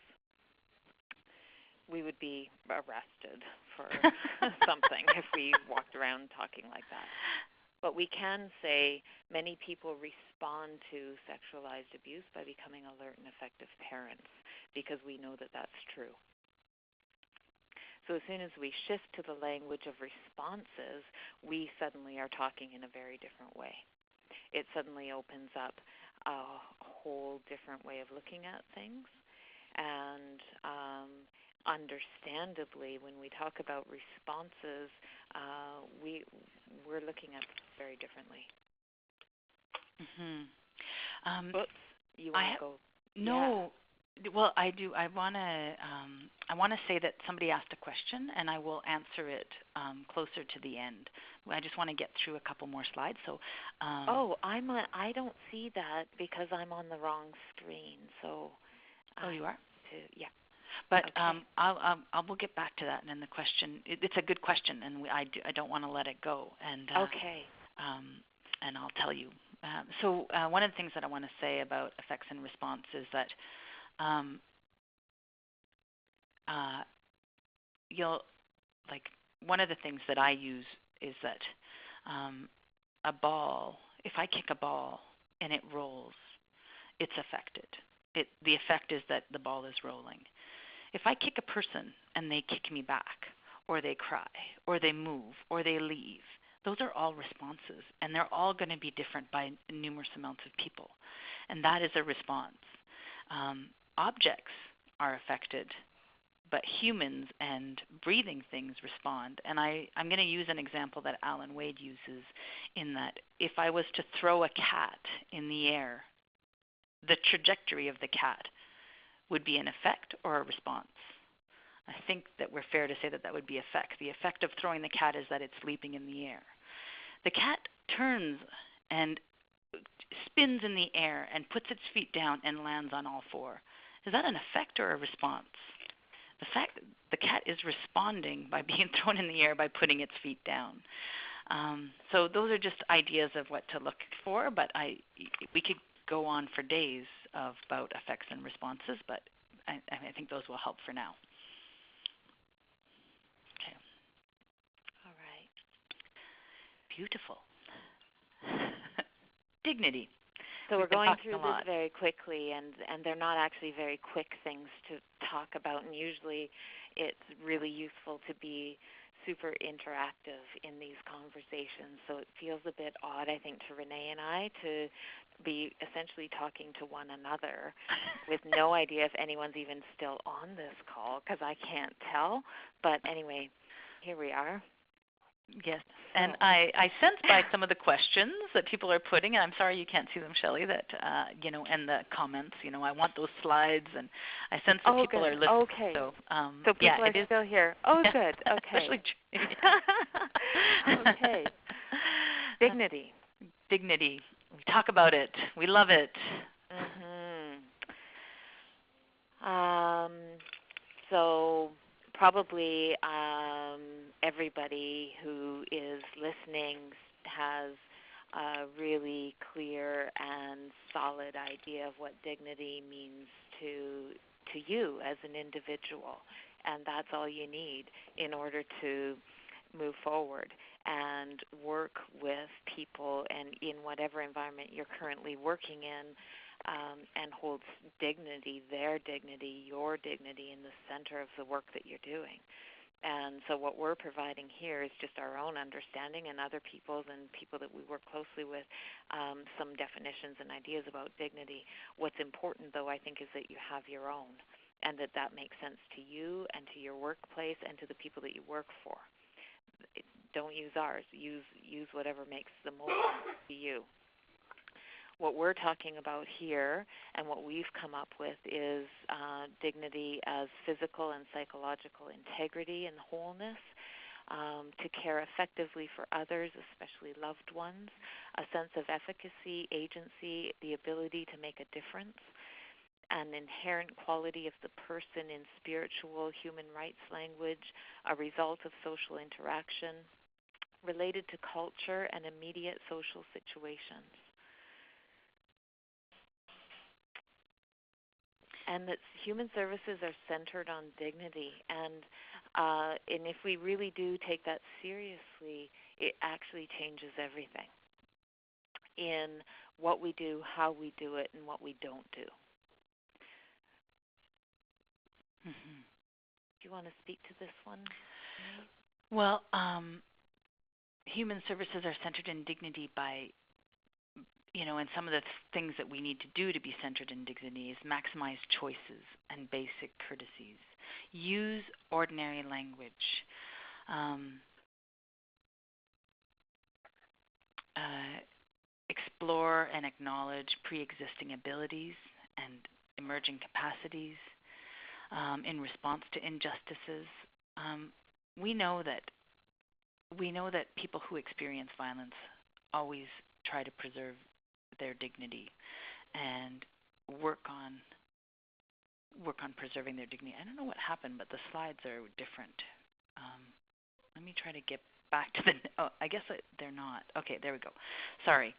[SPEAKER 1] We would be arrested for something if we walked around talking like that. But we can say many people respond to sexualized abuse by becoming alert and effective parents because we know that that's true. So as soon as we shift to the language of responses, we suddenly are talking in a very different way. It suddenly opens up a whole different way of looking at things. And understandably, when we talk about responses, we're looking at them very differently. Oops, you want to go?
[SPEAKER 2] No. Yeah. Well, I do. I want to say that somebody asked a question, and I will answer it closer to the end. I just want to get through a couple more slides. So.
[SPEAKER 1] I don't see that because I'm on the wrong screen. So.
[SPEAKER 2] You are?
[SPEAKER 1] Yeah.
[SPEAKER 2] But okay. We'll get back to that. And then the question, it's a good question, and I don't want to let it go. And
[SPEAKER 1] okay.
[SPEAKER 2] And I'll tell you. So one of the things that I want to say about effects and response is that one of the things that I use is that a ball, if I kick a ball and it rolls, it's affected. The effect is that the ball is rolling. If I kick a person and they kick me back, or they cry, or they move, or they leave, those are all responses, and they're all going to be different by numerous amounts of people, and that is a response. Objects are affected, but humans and breathing things respond. And I'm going to use an example that Alan Wade uses in that if I was to throw a cat in the air, the trajectory of the cat would be an effect or a response. I think that we're fair to say that that would be effect. The effect of throwing the cat is that it's leaping in the air. The cat turns and spins in the air and puts its feet down and lands on all four. Is that an effect or a response? The cat is responding by being thrown in the air by putting its feet down. So those are just ideas of what to look for, but we could go on for days about effects and responses, but I think those will help for now. Okay.
[SPEAKER 1] All right.
[SPEAKER 2] Beautiful. Dignity.
[SPEAKER 1] So we're going through this very quickly, and they're not actually very quick things to talk about, and usually it's really useful to be super interactive in these conversations. So it feels a bit odd, I think, to Renee and I to be essentially talking to one another with no idea if anyone's even still on this call, because I can't tell. But anyway, here we are.
[SPEAKER 2] Yes, and I sense by some of the questions that people are putting, and I'm sorry you can't see them, Shelly, that, and the comments, I want those slides, and I sense that people are listening.
[SPEAKER 1] Okay.
[SPEAKER 2] So
[SPEAKER 1] people are still here. Oh,
[SPEAKER 2] yeah.
[SPEAKER 1] Good. Okay. Okay. Dignity.
[SPEAKER 2] Dignity. We talk about it. We love it.
[SPEAKER 1] So probably everybody who is listening has a really clear and solid idea of what dignity means to you as an individual, and that's all you need in order to move forward and work with people and in whatever environment you're currently working in, and hold dignity, their dignity, your dignity in the center of the work that you're doing. And so what we're providing here is just our own understanding and other people's and people that we work closely with, some definitions and ideas about dignity. What's important, though, I think, is that you have your own, and that makes sense to you and to your workplace and to the people that you work for. Don't use ours. Use whatever makes the most sense to you. What we're talking about here and what we've come up with is dignity as physical and psychological integrity and wholeness, to care effectively for others, especially loved ones, a sense of efficacy, agency, the ability to make a difference, an inherent quality of the person in spiritual human rights language, a result of social interaction, related to culture and immediate social situations. And that human services are centered on dignity. And if we really do take that seriously, it actually changes everything in what we do, how we do it, and what we don't do.
[SPEAKER 2] Mm-hmm.
[SPEAKER 1] Do you want to speak to this one?
[SPEAKER 2] Well, human services are centered in dignity by, and some of the things that we need to do to be centered in dignity is maximize choices and basic courtesies. Use ordinary language. Explore and acknowledge pre-existing abilities and emerging capacities in response to injustices. We know that people who experience violence always try to preserve their dignity and work on preserving their dignity. I don't know what happened, but the slides are different. Let me try to get back to I guess they're not. Okay, there we go. Sorry.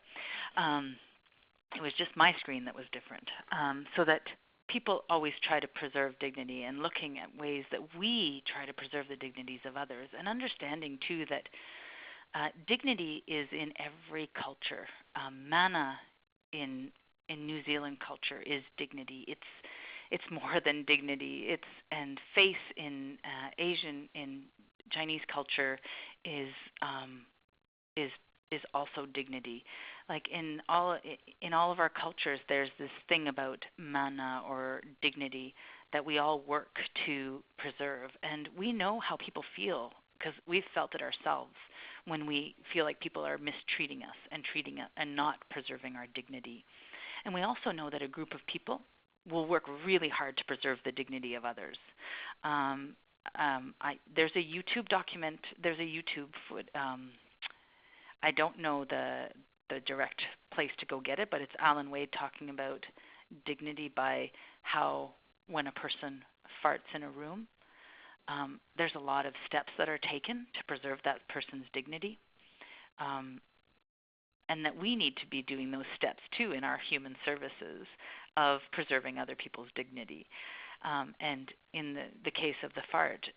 [SPEAKER 2] It was just my screen that was different. So that people always try to preserve dignity, and looking at ways that we try to preserve the dignities of others, and understanding too that dignity is in every culture. Mana in New Zealand culture is dignity. It's more than dignity. And face in Chinese culture is also dignity. Like in all of our cultures, there's this thing about mana or dignity that we all work to preserve, and we know how people feel because we've felt it ourselves when we feel like people are mistreating us and not preserving our dignity. And we also know that a group of people will work really hard to preserve the dignity of others. there's a YouTube document. There's a YouTube I don't know the direct place to go get it, but it's Alan Wade talking about dignity by how when a person farts in a room, there's a lot of steps that are taken to preserve that person's dignity, and that we need to be doing those steps too in our human services of preserving other people's dignity. And in the case of the fart,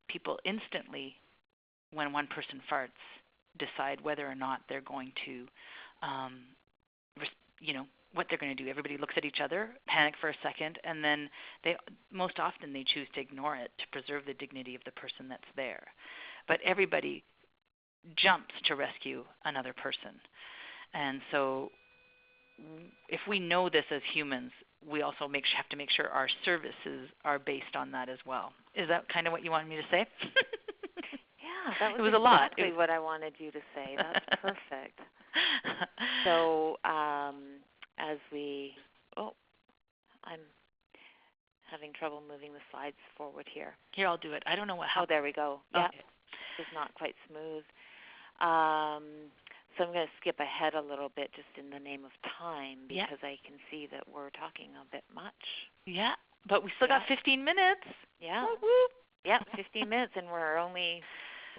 [SPEAKER 2] people instantly, when one person farts, decide whether or not they're going to, what they're going to do. Everybody looks at each other, panic for a second, and then most often they choose to ignore it to preserve the dignity of the person that's there. But everybody jumps to rescue another person. And so if we know this as humans, we also have to make sure our services are based on that as well. Is that kind of what you wanted me to say?
[SPEAKER 1] Yeah, that was,
[SPEAKER 2] it was
[SPEAKER 1] exactly
[SPEAKER 2] a lot.
[SPEAKER 1] What I wanted you to say. That's perfect. So as I'm having trouble moving the slides forward here.
[SPEAKER 2] Here, I'll do it. I don't know what happened.
[SPEAKER 1] Oh, there we go. Yeah,
[SPEAKER 2] okay.
[SPEAKER 1] It's not quite smooth. So I'm going to skip ahead a little bit just in the name of time because I can see that we're talking a bit much.
[SPEAKER 2] Yeah, but we still got 15 minutes.
[SPEAKER 1] Yeah.
[SPEAKER 2] Woo-woo.
[SPEAKER 1] Yeah, 15 minutes, and we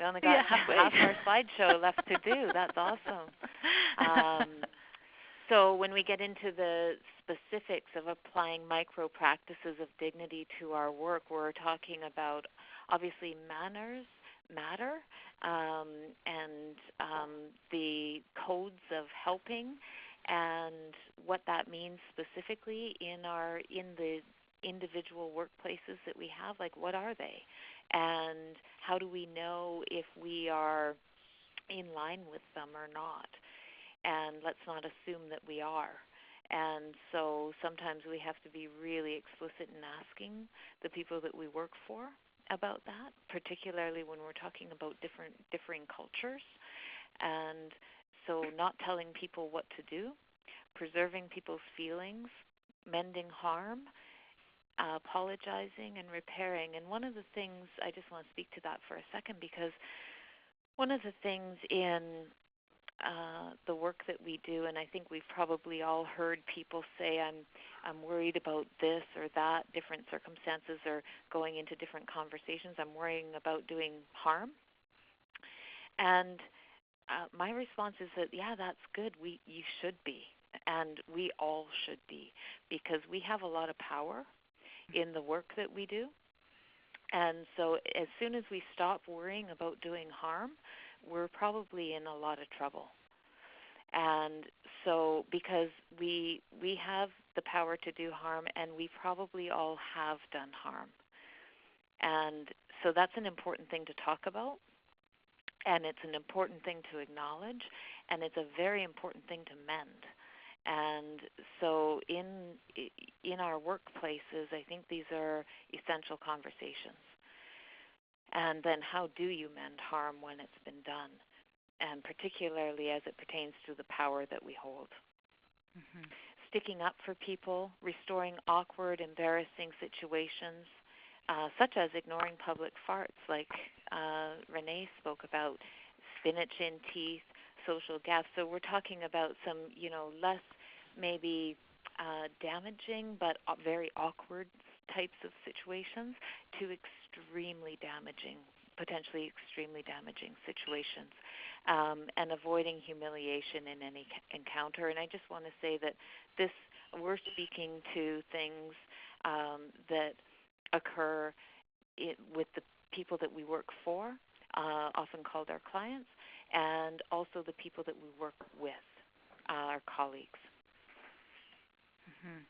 [SPEAKER 1] only got half our slideshow left to do. That's awesome. So when we get into the specifics of applying micro practices of dignity to our work, we're talking about obviously manners matter, and the codes of helping and what that means specifically in the individual workplaces that we have. Like, what are they? And how do we know if we are in line with them or not? And let's not assume that we are. And so sometimes we have to be really explicit in asking the people that we work for about that, particularly when we're talking about differing cultures. And so not telling people what to do, preserving people's feelings, mending harm, apologizing and repairing. And one of the things, I just want to speak to that for a second, because one of the things in the work that we do, and I think we've probably all heard people say, I'm worried about this or that, different circumstances or going into different conversations, I'm worrying about doing harm. And my response is that, yeah, that's good. You should be, and we all should be, because we have a lot of power in the work that we do. And so as soon as we stop worrying about doing harm, we're probably in a lot of trouble. And so because we have the power to do harm, and we probably all have done harm. And so that's an important thing to talk about, and it's an important thing to acknowledge, and it's a very important thing to mend. And so in our workplaces, I think these are essential conversations. And then how do you mend harm when it's been done? And particularly as it pertains to the power that we hold. Mm-hmm. Sticking up for people, restoring awkward, embarrassing situations, such as ignoring public farts, like Renee spoke about, spinach in teeth, social gaffes. So we're talking about some, less maybe damaging but very awkward types of situations to extremely damaging, potentially extremely damaging situations, and avoiding humiliation in any encounter. And I just want to say that we're speaking to things that occur with the people that we work for, often called our clients, and also the people that we work with, our colleagues.
[SPEAKER 2] Mm-hmm.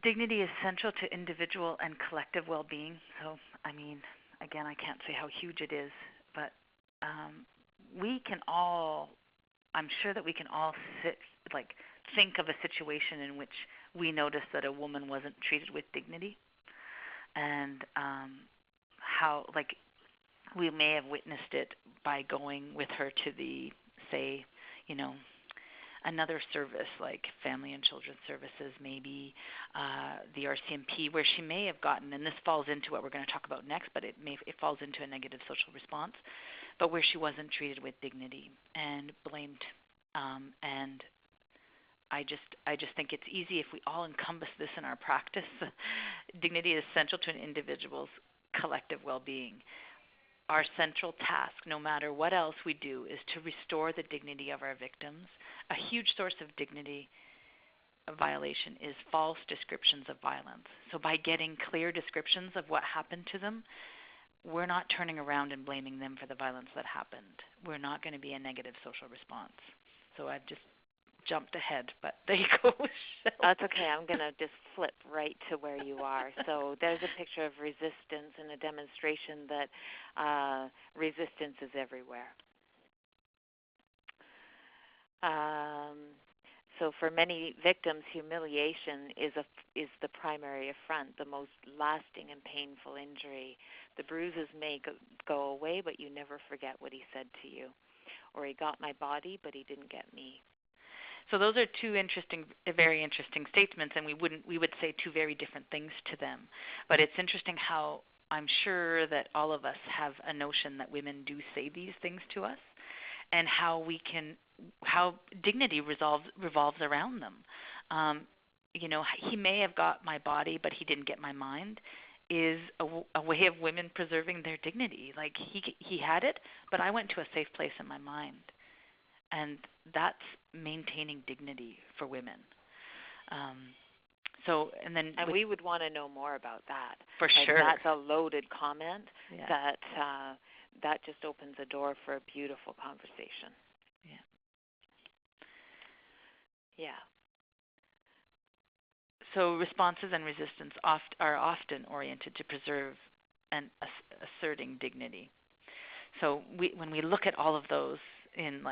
[SPEAKER 2] Dignity is central to individual and collective well-being. So, again, I can't say how huge it is, but I'm sure that we can all think of a situation in which we noticed that a woman wasn't treated with dignity, and how, we may have witnessed it by going with her to the, say, another service like Family and Children's Services, maybe the RCMP, where she may have gotten, and this falls into what we're going to talk about next, but it falls into a negative social response, but where she wasn't treated with dignity and blamed. And I just think it's easy if we all encompass this in our practice. Dignity is essential to an individual's collective well-being. Our central task, no matter what else we do, is to restore the dignity of our victims. A huge source of dignity violation is false descriptions of violence. So by getting clear descriptions of what happened to them, we're not turning around and blaming them for the violence that happened. We're not going to be a negative social response. So I've just jumped ahead, but there you go.
[SPEAKER 1] That's okay. I'm going to just flip right to where you are. So there's a picture of resistance and a demonstration that resistance is everywhere. So for many victims, humiliation is the primary affront, the most lasting and painful injury. The bruises may go away, but you never forget what he said to you. Or he got my body, but he didn't get me.
[SPEAKER 2] So those are two very interesting statements, and we would say two very different things to them. But it's interesting how I'm sure that all of us have a notion that women do say these things to us, and how dignity revolves around them. He may have got my body, but he didn't get my mind, is a way of women preserving their dignity. Like he had it, but I went to a safe place in my mind. And that's maintaining dignity for women. And
[SPEAKER 1] we would want to know more about that.
[SPEAKER 2] For sure.
[SPEAKER 1] That's a loaded comment that just opens a door for a beautiful conversation. Yeah.
[SPEAKER 2] So responses and resistance are often oriented to preserve and asserting dignity. So when we look at all of those in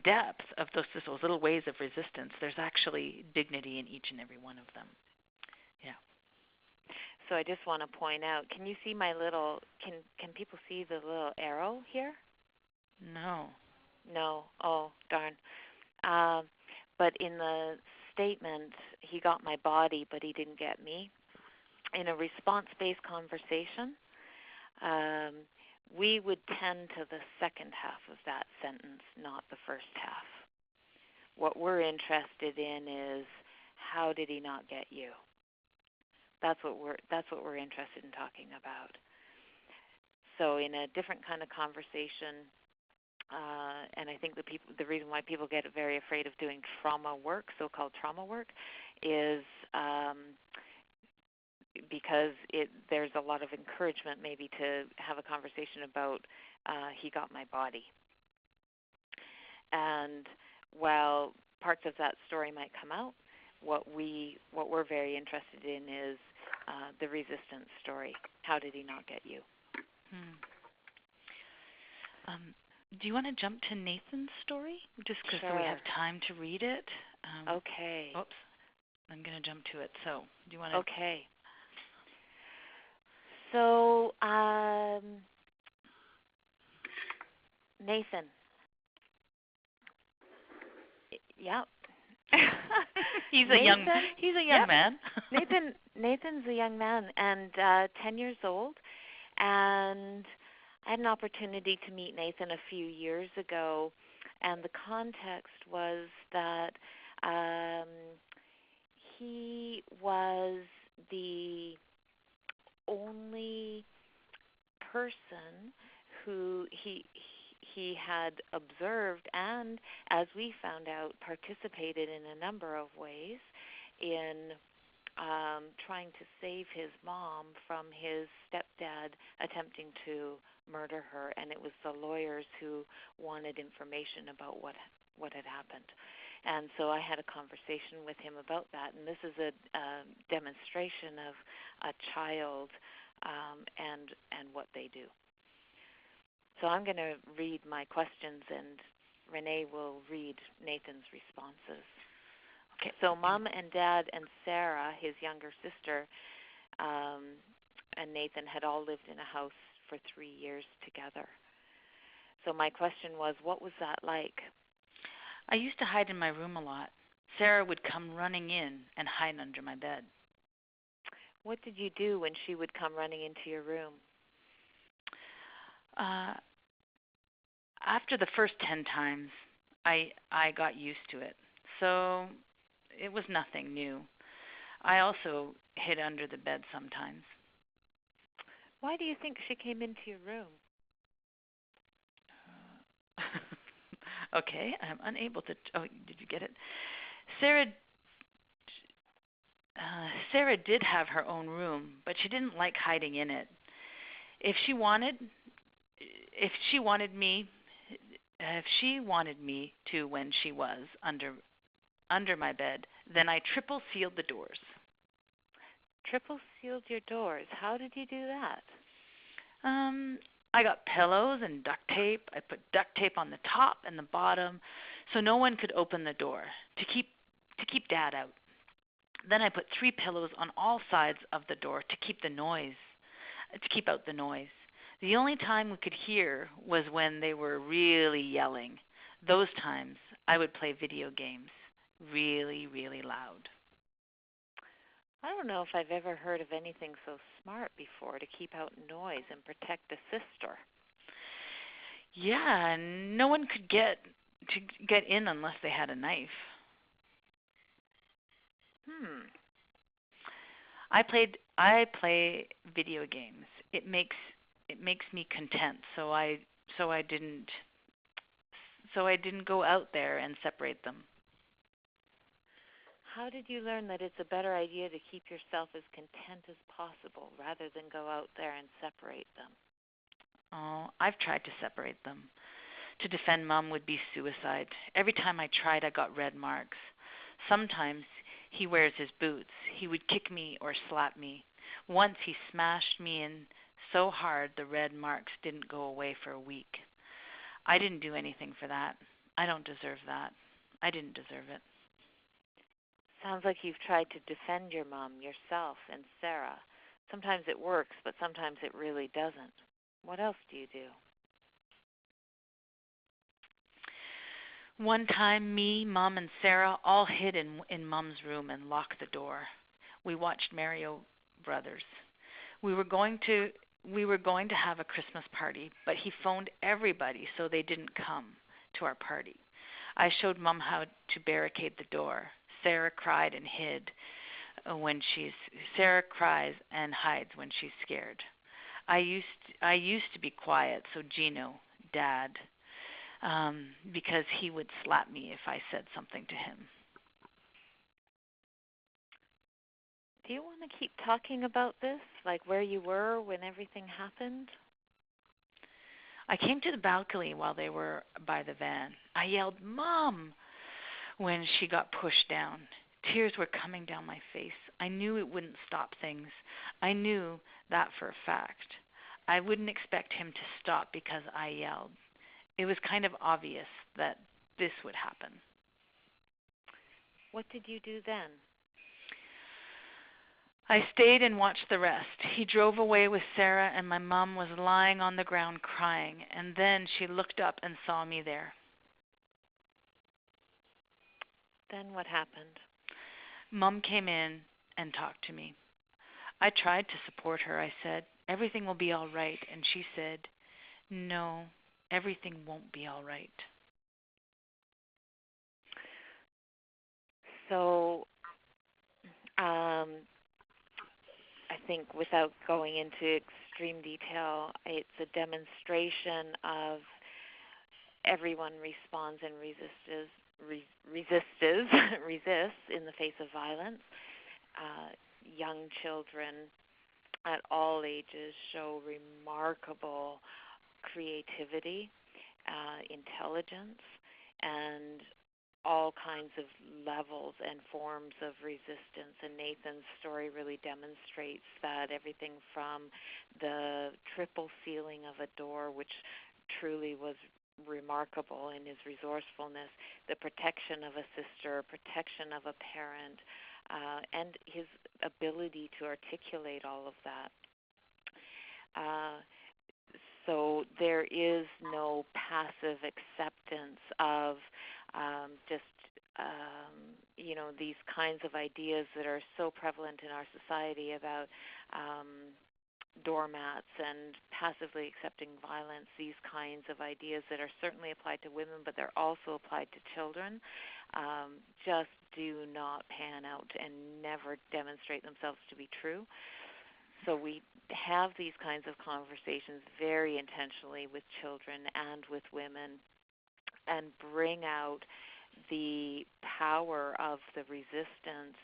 [SPEAKER 2] depth of those little ways of resistance, there's actually dignity in each and every one of them. Yeah.
[SPEAKER 1] So I just want to point out, can you see my little, can people see the little arrow here?
[SPEAKER 2] No.
[SPEAKER 1] No. Oh, darn. But in the statement, he got my body, but he didn't get me. In a response-based conversation, we would tend to the second half of that sentence, not the first half. What we're interested in is, how did he not get you? That's what we're interested in talking about. So in a different kind of conversation, and I think the reason why people get very afraid of doing trauma work, so-called trauma work, is because there's a lot of encouragement maybe to have a conversation about he got my body. And while parts of that story might come out, what we're very interested in is the resistance story. How did he not get you?
[SPEAKER 2] Do you want to jump to Nathan's story, just because
[SPEAKER 1] Sure.
[SPEAKER 2] we have time to read it?
[SPEAKER 1] Okay.
[SPEAKER 2] Oops. I'm going to jump to it. So do you want to?
[SPEAKER 1] Okay. So, Nathan. Yep.
[SPEAKER 2] He's a young man.
[SPEAKER 1] Nathan's a young man and 10 years old, and I had an opportunity to meet Nathan a few years ago, and the context was that he was the only person who he had observed and, as we found out, participated in a number of ways in trying to save his mom from his stepdad attempting to murder her, and it was the lawyers who wanted information about what had happened. And so I had a conversation with him about that, and this is a demonstration of a child and what they do. So I'm going to read my questions, and Renee will read Nathan's responses. Okay. So Mom and Dad and Sarah, his younger sister, and Nathan had all lived in a house for 3 years together. So my question was, what was that like?
[SPEAKER 2] I used to hide in my room a lot. Sarah would come running in and hide under my bed.
[SPEAKER 1] What did you do when she would come running into your room?
[SPEAKER 2] After the first 10 times, I got used to it. So it was nothing new. I also hid under the bed sometimes.
[SPEAKER 1] Why do you think she came into your room?
[SPEAKER 2] Okay, I'm unable to. Oh, did you get it? Sarah did have her own room, but she didn't like hiding in it. If she wanted me to when she was under my bed, then I triple sealed the doors.
[SPEAKER 1] Triple sealed your doors. How did you do that?
[SPEAKER 2] I got pillows and duct tape. I put duct tape on the top and the bottom so no one could open the door to keep Dad out. Then I put 3 pillows on all sides of the door to keep out the noise. The only time we could hear was when they were really yelling. Those times I would play video games really, really loud.
[SPEAKER 1] I don't know if I've ever heard of anything so smart before to keep out noise and protect a sister.
[SPEAKER 2] Yeah, and no one could get in unless they had a knife. I play video games. It makes me content, so I didn't go out there and separate them.
[SPEAKER 1] How did you learn that it's a better idea to keep yourself as content as possible rather than go out there and separate them?
[SPEAKER 2] Oh, I've tried to separate them. To defend Mom would be suicide. Every time I tried, I got red marks. Sometimes he wears his boots. He would kick me or slap me. Once he smashed me in so hard the red marks didn't go away for a week. I didn't do anything for that. I don't deserve that. I didn't deserve it.
[SPEAKER 1] Sounds like you've tried to defend your mom, yourself, and Sarah. Sometimes it works, but sometimes it really doesn't. What else do you do?
[SPEAKER 2] One time, me, Mom, and Sarah all hid in Mom's room and locked the door. We watched Mario Brothers. We were going to have a Christmas party, but he phoned everybody so they didn't come to our party. I showed Mom how to barricade the door. Sarah cried and hid Sarah cries and hides when she's scared. I used to be quiet, so Gino, Dad, because he would slap me if I said something to him.
[SPEAKER 1] Do you want to keep talking about this, like where you were when everything happened?
[SPEAKER 2] I came to the balcony while they were by the van. I yelled, "Mom!" when she got pushed down. Tears were coming down my face. I knew it wouldn't stop things. I knew that for a fact. I wouldn't expect him to stop because I yelled. It was kind of obvious that this would happen.
[SPEAKER 1] What did you do then?
[SPEAKER 2] I stayed and watched the rest. He drove away with Sarah, and my mom was lying on the ground crying, and then she looked up and saw me there.
[SPEAKER 1] Then what happened?
[SPEAKER 2] Mom came in and talked to me. I tried to support her. I said, "Everything will be all right." And she said, "No, everything won't be all right."
[SPEAKER 1] So, I think without going into extreme detail, it's a demonstration of everyone responds and resists in the face of violence. Young children at all ages show remarkable creativity, intelligence, and all kinds of levels and forms of resistance. And Nathan's story really demonstrates that, everything from the triple sealing of a door, which truly was remarkable in his resourcefulness, the protection of a sister, protection of a parent, and his ability to articulate all of that. So there is no passive acceptance of just these kinds of ideas that are so prevalent in our society about doormats and passively accepting violence, these kinds of ideas that are certainly applied to women, but they're also applied to children, just do not pan out and never demonstrate themselves to be true. So we have these kinds of conversations very intentionally with children and with women and bring out the power of the resistance.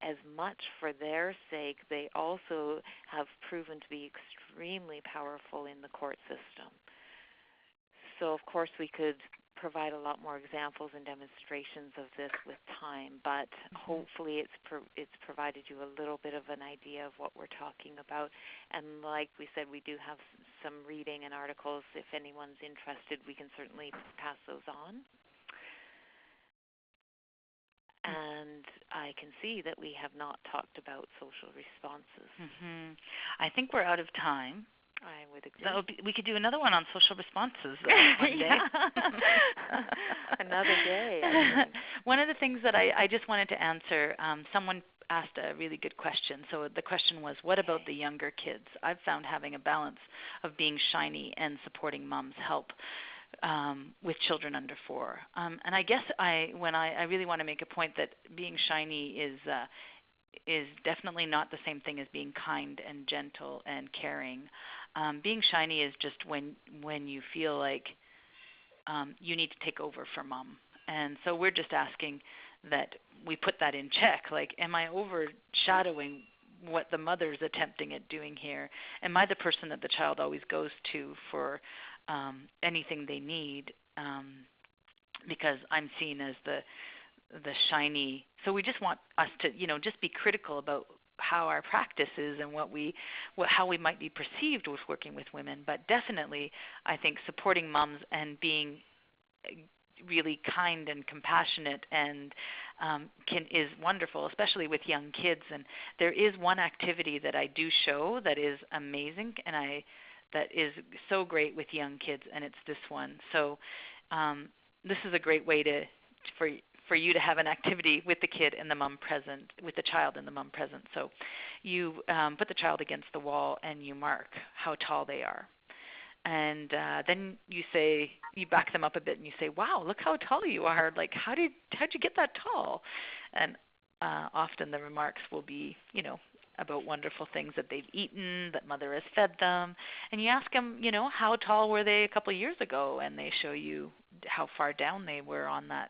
[SPEAKER 1] As much for their sake, they also have proven to be extremely powerful in the court system. So, of course, we could provide a lot more examples and demonstrations of this with time, but hopefully it's provided you a little bit of an idea of what we're talking about. And like we said, we do have some reading and articles. If anyone's interested, we can certainly pass those on. And I can see that we have not talked about social responses.
[SPEAKER 2] I think we're out of time.
[SPEAKER 1] I would agree.
[SPEAKER 2] We could do another one on social responses one day.
[SPEAKER 1] Another day.
[SPEAKER 2] One of the things that I just wanted to answer, someone asked a really good question. So the question was, what about the younger kids? I've found having a balance of being shiny and supporting moms help with children under 4. And I guess I really want to make a point that being shiny is definitely not the same thing as being kind and gentle and caring. Being shiny is just when you feel like you need to take over for mom. And so we're just asking that we put that in check. Like, am I overshadowing what the mother's attempting at doing here? Am I the person that the child always goes to for anything they need, because I'm seen as the shiny? So we just want us to, just be critical about how our practice is and how we might be perceived with working with women. But definitely, I think supporting moms and being really kind and compassionate and is wonderful, especially with young kids. And there is one activity that I do show that is amazing, and that is so great with young kids, and it's this one. So this is a great way for you to have an activity with the kid and the mom present, with the child and the mom present. So you put the child against the wall and you mark how tall they are. And then you back them up a bit and you say, wow, look how tall you are. Like, how'd you get that tall? And often the remarks will be, about wonderful things that they've eaten, that mother has fed them. And you ask them, how tall were they a couple of years ago? And they show you how far down they were on that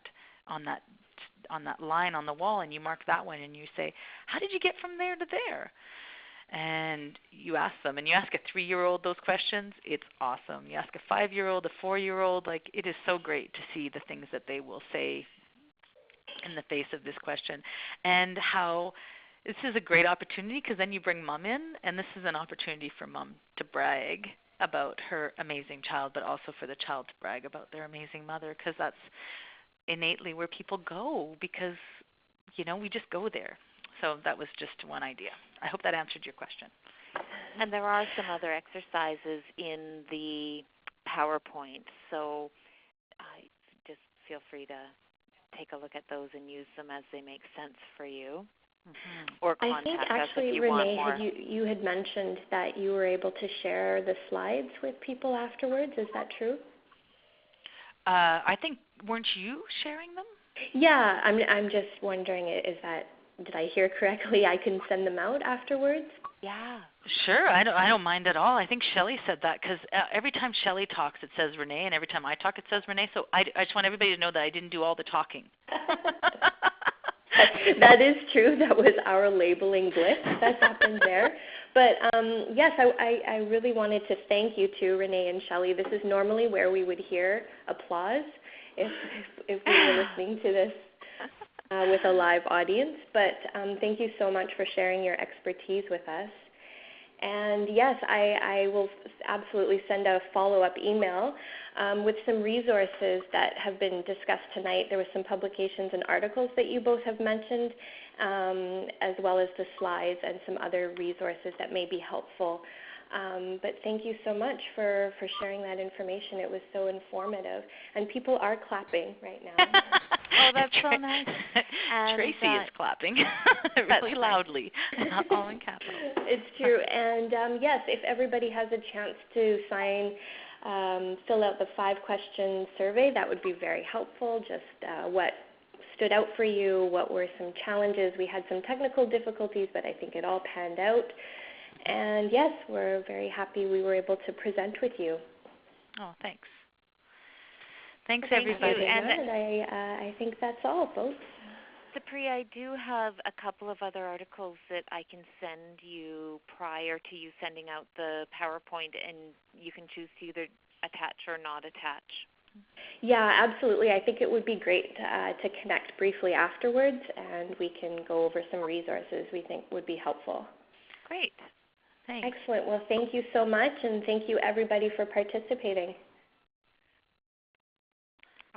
[SPEAKER 2] line on the wall, and you mark that one and you say, how did you get from there to there? And you ask them, and you ask a 3-year-old those questions. It's awesome. You ask a 5-year-old, a 4-year-old, like, it is so great to see the things that they will say in the face of this question, and how this is a great opportunity, because then you bring mom in, and this is an opportunity for mom to brag about her amazing child, but also for the child to brag about their amazing mother, because that's innately where people go, because, we just go there. So that was just one idea. I hope that answered your question.
[SPEAKER 1] And there are some other exercises in the PowerPoint, so just feel free to take a look at those and use them as they make sense for you. Or contact
[SPEAKER 3] I think
[SPEAKER 1] us
[SPEAKER 3] actually,
[SPEAKER 1] if you
[SPEAKER 3] Renee,
[SPEAKER 1] want more.
[SPEAKER 3] you had mentioned that you were able to share the slides with people afterwards. Is that true?
[SPEAKER 2] I think, weren't you sharing them?
[SPEAKER 3] Yeah, I'm just wondering, did I hear correctly? I can send them out afterwards?
[SPEAKER 1] Yeah.
[SPEAKER 2] Sure, I don't mind at all. I think Shelly said that, because every time Shelly talks, it says Renee, and every time I talk, it says Renee. So I just want everybody to know that I didn't do all the talking.
[SPEAKER 3] That is true. That was our labeling glitch that happened there. But yes, I really wanted to thank you too, Renee and Shelly. This is normally where we would hear applause if we were listening to this with a live audience. But thank you so much for sharing your expertise with us. And yes, I will absolutely send a follow-up email with some resources that have been discussed tonight. There were some publications and articles that you both have mentioned, as well as the slides and some other resources that may be helpful But thank you so much for sharing that information. It was so informative. And people are clapping right now.
[SPEAKER 1] Oh, that's so nice. And,
[SPEAKER 2] Tracy is clapping really loudly, all in capitals.
[SPEAKER 3] It's true. And yes, if everybody has a chance to fill out the 5-question survey, that would be very helpful. Just what stood out for you, what were some challenges. We had some technical difficulties, but I think it all panned out. And yes, we're very happy we were able to present with you.
[SPEAKER 2] Oh, thanks. Thanks,
[SPEAKER 1] Thank
[SPEAKER 2] everybody.
[SPEAKER 1] you.
[SPEAKER 3] And I think that's all, folks.
[SPEAKER 1] Sapri, I do have a couple of other articles that I can send you prior to you sending out the PowerPoint, and you can choose to either attach or not attach.
[SPEAKER 3] Yeah, absolutely. I think it would be great to connect briefly afterwards, and we can go over some resources we think would be helpful.
[SPEAKER 2] Great. Thanks.
[SPEAKER 3] Excellent. Well, thank you so much, and thank you, everybody, for participating.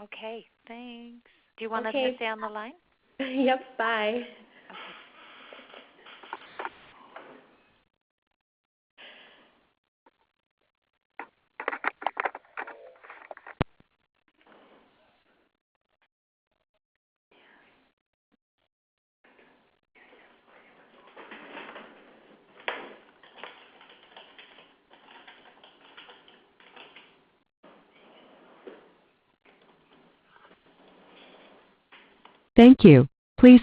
[SPEAKER 1] Okay, thanks. Do you want us to stay on the line?
[SPEAKER 3] Yep, bye.
[SPEAKER 1] Okay.
[SPEAKER 4] Thank you. Please